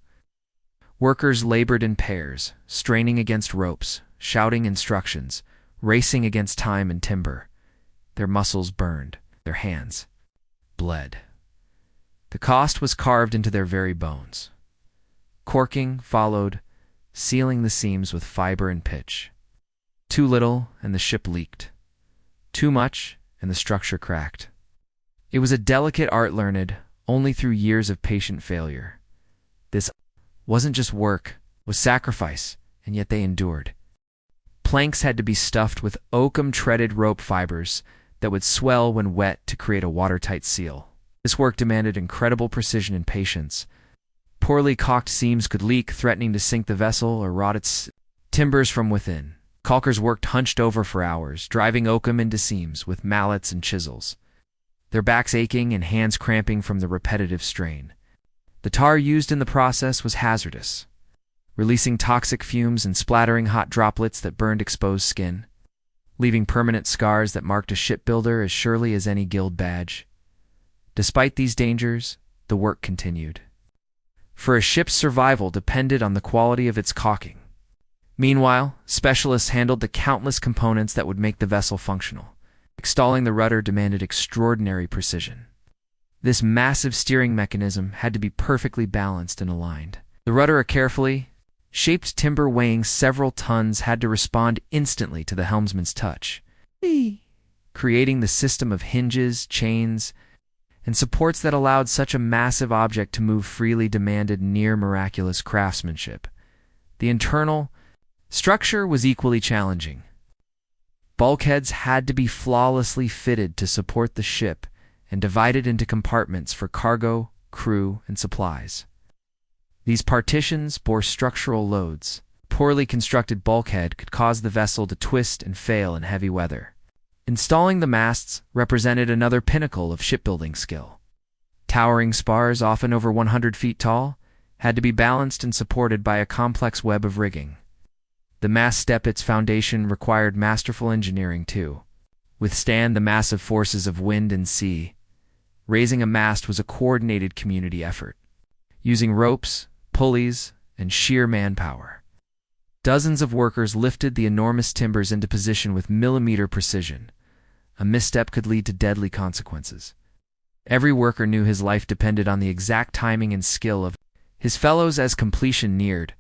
Workers labored in pairs, straining against ropes, shouting instructions, racing against time and timber. Their muscles burned, their hands bled. The cost was carved into their very bones. Corking followed, sealing the seams with fiber and pitch. Too little, and the ship leaked. Too much, and the structure cracked. It was a delicate art learned only through years of patient failure. This wasn't just work, it was sacrifice, and yet they endured. Planks had to be stuffed with oakum-treaded rope fibers that would swell when wet to create a watertight seal. This work demanded incredible precision and patience. Poorly caulked seams could leak, threatening to sink the vessel or rot its timbers from within. Caulkers worked hunched over for hours, driving oakum into seams with mallets and chisels, their backs aching and hands cramping from the repetitive strain. The tar used in the process was hazardous, releasing toxic fumes and splattering hot droplets that burned exposed skin, leaving permanent scars that marked a shipbuilder as surely as any guild badge. Despite these dangers, the work continued. For a ship's survival depended on the quality of its caulking. Meanwhile, specialists handled the countless components that would make the vessel functional. Installing the rudder demanded extraordinary precision. This massive steering mechanism had to be perfectly balanced and aligned. The rudder, a carefully shaped timber weighing several tons, had to respond instantly to the helmsman's touch, creating the system of hinges, chains, and supports that allowed such a massive object to move freely demanded near miraculous craftsmanship. The internal Structure was equally challenging. Bulkheads had to be flawlessly fitted to support the ship and divided into compartments for cargo, crew, and supplies. These partitions bore structural loads. A poorly constructed bulkhead could cause the vessel to twist and fail in heavy weather. Installing the masts represented another pinnacle of shipbuilding skill. Towering spars, often over 100 feet tall, had to be balanced and supported by a complex web of rigging. The mast step, its foundation, required masterful engineering to withstand the massive forces of wind and sea. Raising a mast was a coordinated community effort, using ropes, pulleys, and sheer manpower. Dozens of workers lifted the enormous timbers into position with millimeter precision. A misstep could lead to deadly consequences. Every worker knew his life depended on the exact timing and skill of his fellows. As completion neared,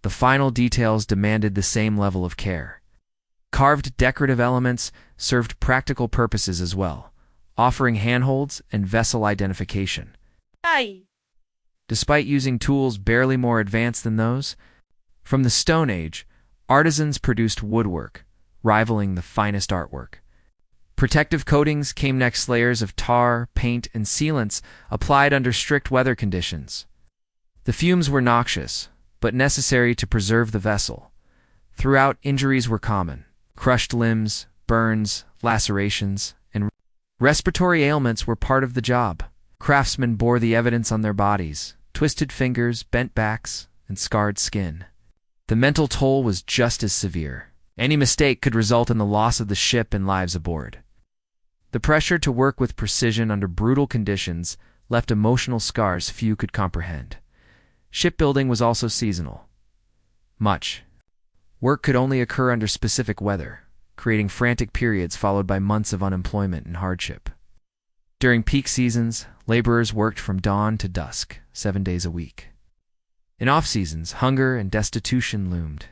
the final details demanded the same level of care. Carved decorative elements served practical purposes as well, offering handholds and vessel identification. Despite using tools barely more advanced than those from the Stone Age, artisans produced woodwork, rivaling the finest artwork. Protective coatings came next, layers of tar, paint, and sealants applied under strict weather conditions. The fumes were noxious, but necessary to preserve the vessel. Throughout, injuries were common. Crushed limbs, burns, lacerations, and respiratory ailments were part of the job. Craftsmen bore the evidence on their bodies: twisted fingers, bent backs, and scarred skin. The mental toll was just as severe. Any mistake could result in the loss of the ship and lives aboard. The pressure to work with precision under brutal conditions left emotional scars few could comprehend. Shipbuilding was also seasonal. Much work could only occur under specific weather, creating frantic periods followed by months of unemployment and hardship. During peak seasons, laborers worked from dawn to dusk, 7 days a week. In off-seasons, hunger and destitution loomed.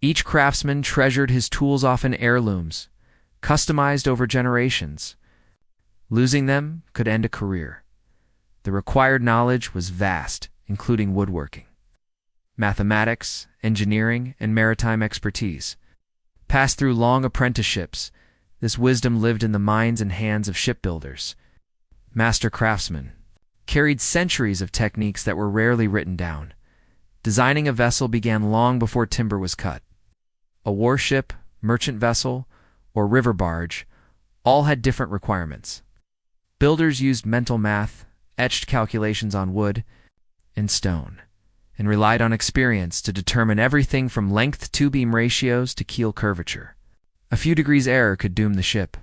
Each craftsman treasured his tools, often heirlooms, customized over generations. Losing them could end a career. The required knowledge was vast, including woodworking, mathematics, engineering, and maritime expertise. Passed through long apprenticeships, this wisdom lived in the minds and hands of shipbuilders. Master craftsmen carried centuries of techniques that were rarely written down. Designing a vessel began long before timber was cut. A warship, merchant vessel, or river barge all had different requirements. Builders used mental math, etched calculations on wood and stone, and relied on experience to determine everything from length to beam ratios to keel curvature. A few degrees error could doom the ship.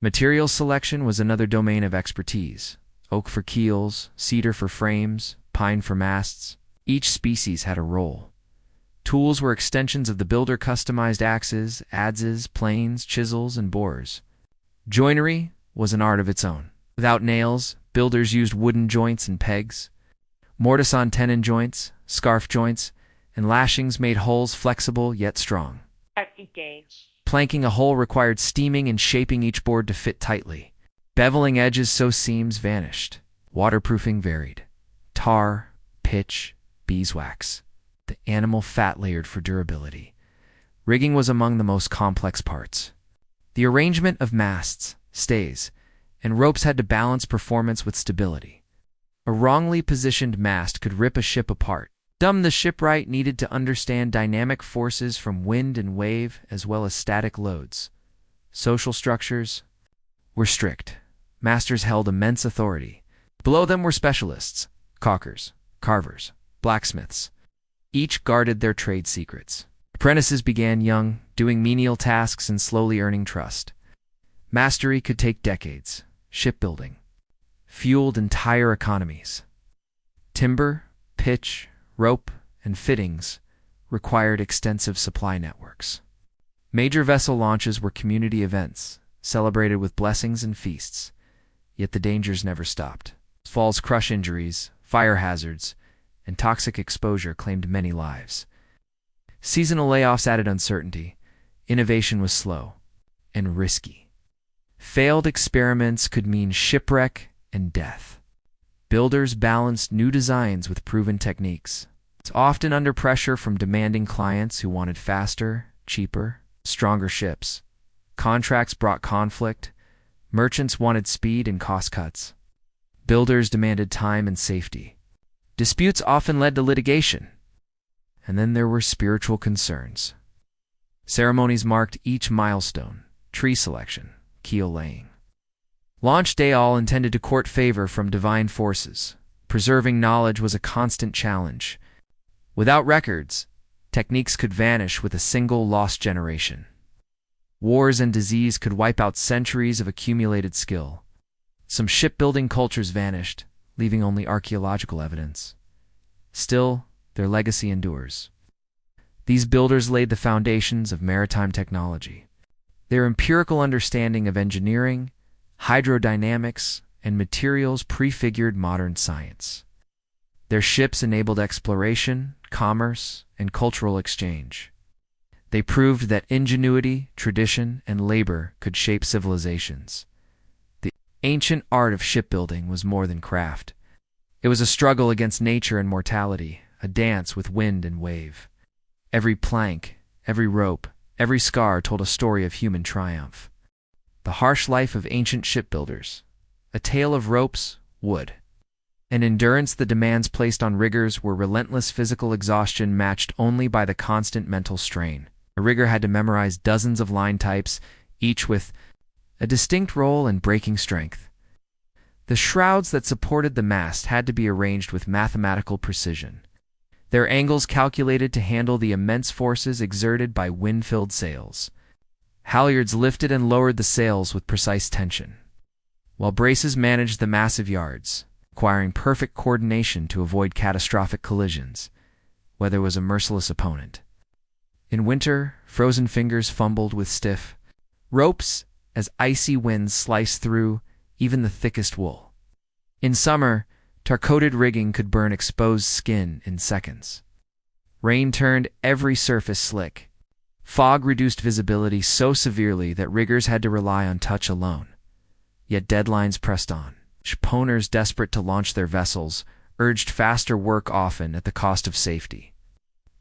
Material selection was another domain of expertise. Oak for keels, cedar for frames, pine for masts. Each species had a role. Tools were extensions of the builder, customized axes, adzes, planes, chisels, and bores. Joinery was an art of its own. Without nails, builders used wooden joints and pegs. Mortise-on tenon joints, scarf joints, and lashings made hulls flexible yet strong. Planking a hull required steaming and shaping each board to fit tightly. Beveling edges so seams vanished. Waterproofing varied. Tar, pitch, beeswax. The animal fat layered for durability. Rigging was among the most complex parts. The arrangement of masts, stays, and ropes had to balance performance with stability. A wrongly positioned mast could rip a ship apart. The shipwright needed to understand dynamic forces from wind and wave as well as static loads. Social structures were strict. Masters held immense authority. Below them were specialists: caulkers, carvers, blacksmiths. Each guarded their trade secrets. Apprentices began young, doing menial tasks and slowly earning trust. Mastery could take decades. Shipbuilding fueled entire economies. Timber, pitch, rope, and fittings required extensive supply networks. Major vessel launches were community events, celebrated with blessings and feasts, yet the dangers never stopped. Falls, crush injuries, fire hazards, and toxic exposure claimed many lives. Seasonal layoffs added uncertainty. Innovation was slow and risky. Failed experiments could mean shipwreck and death. Builders balanced new designs with proven techniques. often under pressure from demanding clients who wanted faster, cheaper, stronger ships. Contracts brought conflict. Merchants wanted speed and cost cuts. Builders demanded time and safety. Disputes often led to litigation. And then there were spiritual concerns. Ceremonies marked each milestone: tree selection, keel laying. Launch day all intended to court favor from divine forces. Preserving knowledge was a constant challenge. Without records, techniques could vanish with a single lost generation. Wars and disease could wipe out centuries of accumulated skill. Some shipbuilding cultures vanished, leaving only archaeological evidence. Still, their legacy endures. These builders laid the foundations of maritime technology. Their empirical understanding of engineering, hydrodynamics, and materials prefigured modern science. Their ships enabled exploration, commerce, and cultural exchange. They proved that ingenuity, tradition, and labor could shape civilizations. The ancient art of shipbuilding was more than craft. It was a struggle against nature and mortality, a dance with wind and wave. Every plank, every rope, every scar told a story of human triumph. The harsh life of ancient shipbuilders, a tale of ropes, wood, and endurance. The demands placed on riggers were relentless physical exhaustion matched only by the constant mental strain. A rigger had to memorize dozens of line types, each with a distinct role and breaking strength. The shrouds that supported the mast had to be arranged with mathematical precision, their angles calculated to handle the immense forces exerted by wind-filled sails. Halyards lifted and lowered the sails with precise tension, while braces managed the massive yards, requiring perfect coordination to avoid catastrophic collisions, where there was a merciless opponent. In winter, frozen fingers fumbled with stiff ropes as icy winds sliced through even the thickest wool. In summer, tar-coated rigging could burn exposed skin in seconds. Rain turned every surface slick. Fog reduced visibility so severely that riggers had to rely on touch alone. Yet deadlines pressed on. Shipowners desperate to launch their vessels urged faster work, often at the cost of safety.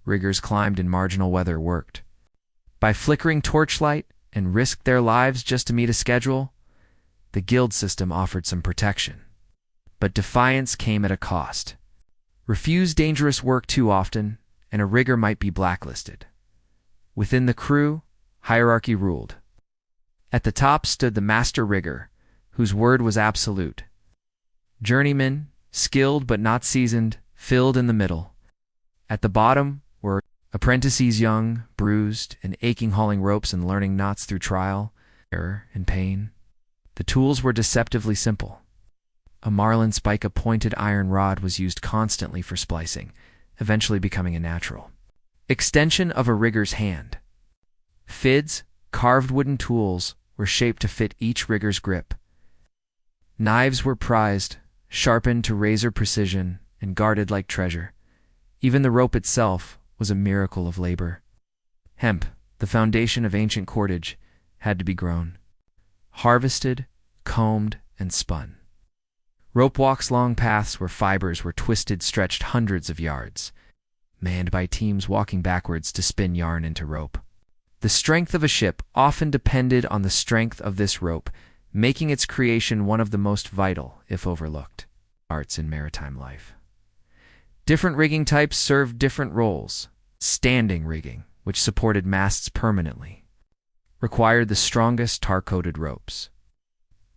Riggers climbed in marginal weather, worked by flickering torchlight, and risked their lives just to meet a schedule. The guild system offered some protection, but defiance came at a cost. Refuse dangerous work too often, and a rigger might be blacklisted. Within the crew, hierarchy ruled. At the top stood the master rigger, whose word was absolute. Journeymen, skilled but not seasoned, filled in the middle. At the bottom were apprentices, young, bruised, and aching, hauling ropes and learning knots through trial, error, and pain. The tools were deceptively simple. A marlin spike, a pointed iron rod, was used constantly for splicing, eventually becoming a natural extension of a rigger's hand. Fids, carved wooden tools, were shaped to fit each rigger's grip. Knives were prized, sharpened to razor precision, and guarded like treasure. Even the rope itself was a miracle of labor. Hemp, the foundation of ancient cordage, had to be grown, harvested, combed, and spun. Rope walks, long paths where fibers were twisted, stretched hundreds of yards, manned by teams walking backwards to spin yarn into rope. The strength of a ship often depended on the strength of this rope, making its creation one of the most vital, if overlooked, arts in maritime life. Different rigging types served different roles. Standing rigging, which supported masts permanently, required the strongest tar-coated ropes.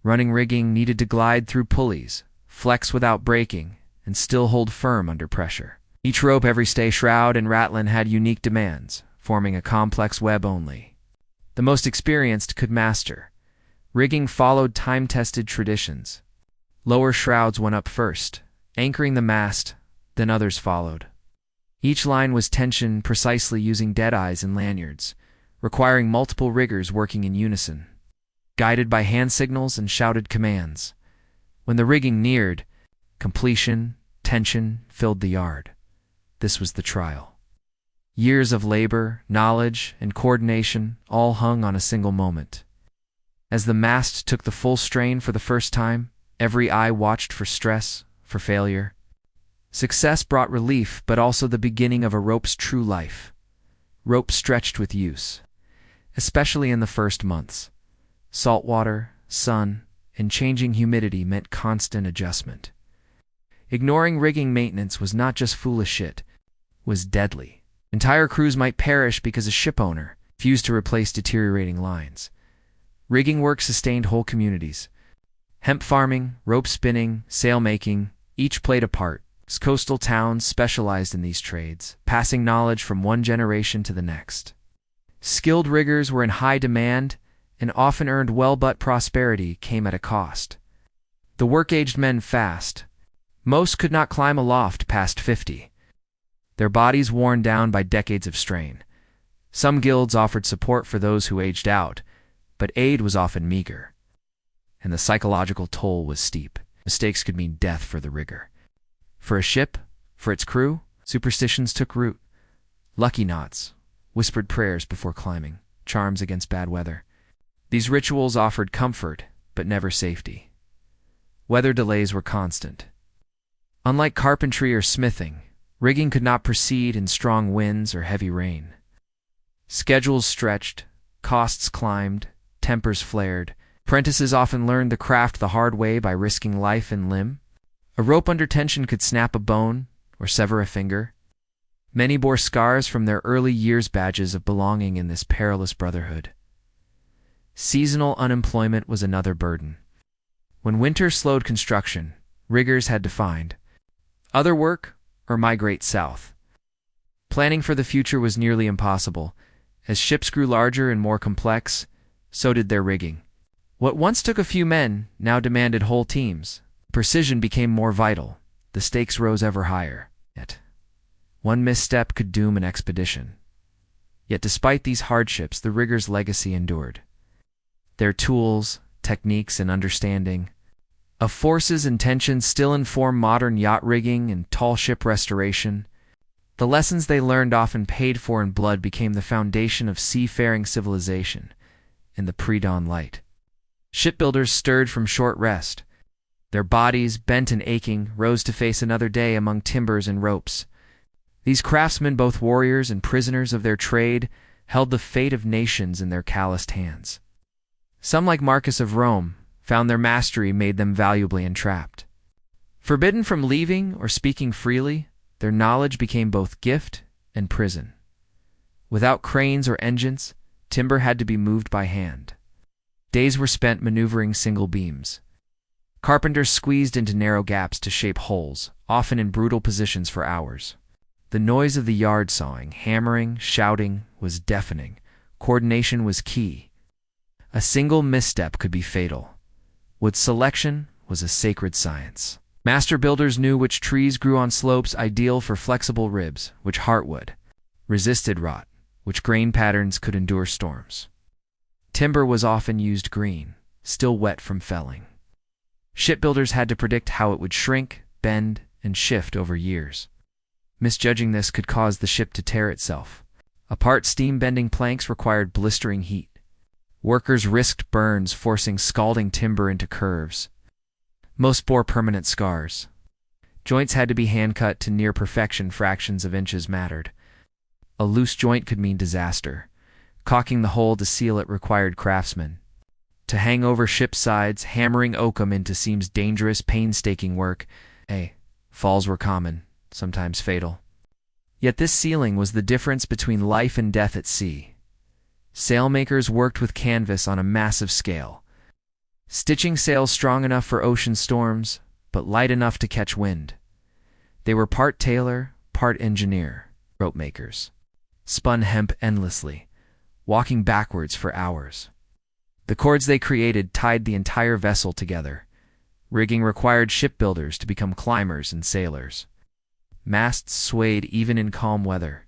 Running rigging needed to glide through pulleys, flex without breaking, and still hold firm under pressure. Each rope, every stay, shroud, and rattlin had unique demands, forming a complex web only the most experienced could master. Rigging followed time-tested traditions. Lower shrouds went up first, anchoring the mast, then others followed. Each line was tensioned precisely using dead-eyes and lanyards, requiring multiple riggers working in unison, guided by hand signals and shouted commands. When the rigging neared completion, tension filled the yard. This was the trial. Years of labor, knowledge, and coordination all hung on a single moment. As the mast took the full strain for the first time, every eye watched for stress, for failure. Success brought relief, but also the beginning of a rope's true life. Rope stretched with use, especially in the first months. Salt water, sun, and changing humidity meant constant adjustment. Ignoring rigging maintenance was not just foolish shit, it was deadly. Entire crews might perish because a ship owner refused to replace deteriorating lines. Rigging work sustained whole communities. Hemp farming, rope spinning, sail making, each played a part. Coastal towns specialized in these trades, passing knowledge from one generation to the next. Skilled riggers were in high demand and often earned well, but prosperity came at a cost. The work aged men fast. Most could not climb aloft past 50. Their bodies worn down by decades of strain. Some guilds offered support for those who aged out, but aid was often meager. And the psychological toll was steep. Mistakes could mean death for the rigger. For a ship, for its crew, superstitions took root. Lucky knots, whispered prayers before climbing, charms against bad weather. These rituals offered comfort, but never safety. Weather delays were constant. Unlike carpentry or smithing, rigging could not proceed in strong winds or heavy rain. Schedules stretched, costs climbed, tempers flared. Apprentices often learned the craft the hard way by risking life and limb. A rope under tension could snap a bone or sever a finger. Many bore scars from their early years, badges of belonging in this perilous brotherhood. Seasonal unemployment was another burden. When winter slowed construction, riggers had to find other work or migrate south. Planning for the future was nearly impossible. As ships grew larger and more complex, so did their rigging. What once took a few men now demanded whole teams. Precision became more vital. The stakes rose ever higher. Yet, one misstep could doom an expedition. Yet despite these hardships, the riggers' legacy endured. Their tools, techniques, and understanding of forces and tensions still inform modern yacht rigging and tall ship restoration. The lessons they learned, often paid for in blood, became the foundation of seafaring civilization in the pre-dawn light. Shipbuilders stirred from short rest. Their bodies, bent and aching, rose to face another day among timbers and ropes. These craftsmen, both warriors and prisoners of their trade, held the fate of nations in their calloused hands. Some, like Marcus of Rome, found their mastery made them valuably entrapped. Forbidden from leaving or speaking freely, their knowledge became both gift and prison. Without cranes or engines, timber had to be moved by hand. Days were spent maneuvering single beams. Carpenters squeezed into narrow gaps to shape holes, often in brutal positions for hours. The noise of the yard sawing, hammering, shouting was deafening. Coordination was key. A single misstep could be fatal. Wood selection was a sacred science. Master builders knew which trees grew on slopes ideal for flexible ribs, which heartwood resisted rot, which grain patterns could endure storms. Timber was often used green, still wet from felling. Shipbuilders had to predict how it would shrink, bend, and shift over years. Misjudging this could cause the ship to tear itself. Apart steam-bending planks required blistering heat. Workers risked burns, forcing scalding timber into curves. Most bore permanent scars. Joints had to be hand-cut to near perfection. Fractions of inches mattered. A loose joint could mean disaster. Caulking the hole to seal it required craftsmen. To hang over ship sides, hammering oakum into seams, dangerous, painstaking work. Falls were common, sometimes fatal. Yet this sealing was the difference between life and death at sea. Sailmakers worked with canvas on a massive scale, stitching sails strong enough for ocean storms, but light enough to catch wind. They were part tailor, part engineer. Rope makers spun hemp endlessly, walking backwards for hours. The cords they created tied the entire vessel together. Rigging required shipbuilders to become climbers and sailors. Masts swayed even in calm weather.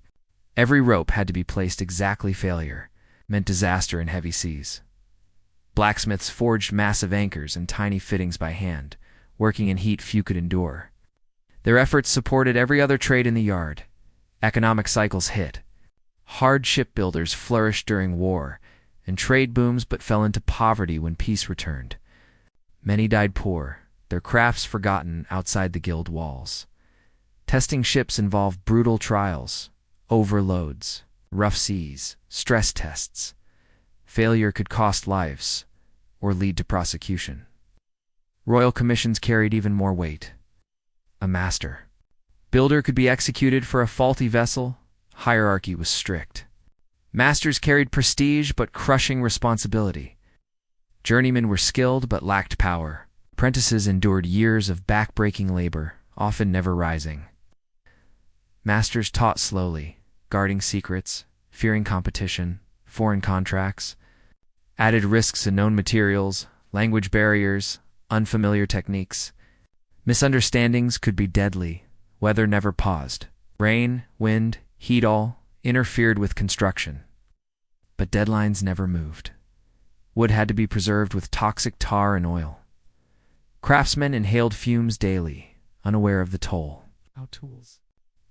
Every rope had to be placed exactly. Failure meant disaster in heavy seas. Blacksmiths forged massive anchors and tiny fittings by hand, working in heat few could endure. Their efforts supported every other trade in the yard. Economic cycles hit. Hard shipbuilders flourished during war, and trade booms, but fell into poverty when peace returned. Many died poor, their crafts forgotten outside the guild walls. Testing ships involved brutal trials, overloads, rough seas, stress tests. Failure could cost lives or lead to prosecution. Royal commissions carried even more weight. A master builder could be executed for a faulty vessel. Hierarchy was strict. Masters carried prestige but crushing responsibility. Journeymen were skilled but lacked power. Apprentices endured years of backbreaking labor, often never rising. Masters taught slowly, guarding secrets, fearing competition, foreign contracts, added risks in known materials, language barriers, unfamiliar techniques. Misunderstandings could be deadly. Weather never paused. Rain, wind, heat all interfered with construction. But deadlines never moved. Wood had to be preserved with toxic tar and oil. Craftsmen inhaled fumes daily, unaware of the toll. Our tools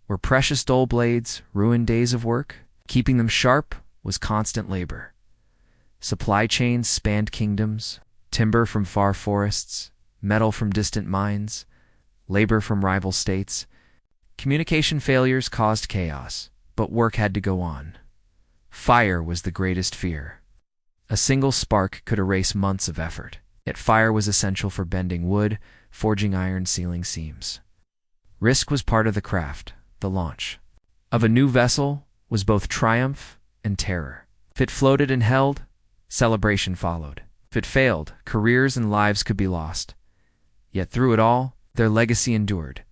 Where precious dull blades ruined days of work, keeping them sharp was constant labor. Supply chains spanned kingdoms, timber from far forests, metal from distant mines, labor from rival states. Communication failures caused chaos, but work had to go on. Fire was the greatest fear. A single spark could erase months of effort, yet fire was essential for bending wood, forging iron, sealing seams. Risk was part of the craft. The launch of a new vessel was both triumph and terror. If it floated and held, celebration followed. If it failed, careers and lives could be lost. Yet through it all, their legacy endured.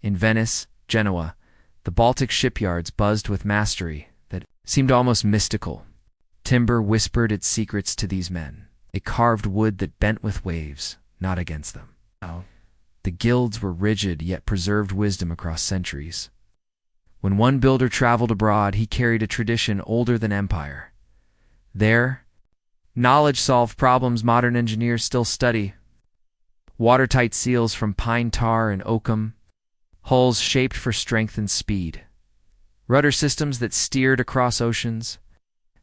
In Venice, Genoa, the Baltic shipyards buzzed with mastery that seemed almost mystical. Timber whispered its secrets to these men. They carved wood that bent with waves, not against them. The guilds were rigid yet preserved wisdom across centuries. When one builder traveled abroad, he carried a tradition older than empire. There, knowledge solved problems modern engineers still study. Watertight seals from pine tar and oakum, hulls shaped for strength and speed, rudder systems that steered across oceans.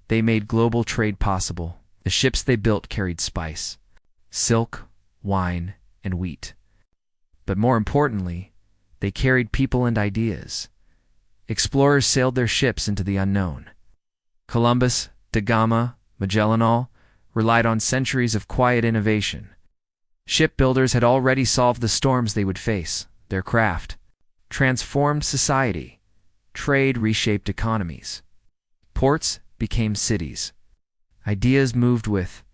They made global trade possible. The ships they built carried spice, silk, wine, and wheat. But more importantly, they carried people and ideas. Explorers sailed their ships into the unknown. Columbus, da Gama, Magellan relied on centuries of quiet innovation. Shipbuilders had already solved the storms they would face. Their craft transformed society. Trade reshaped economies. Ports became cities. Ideas moved with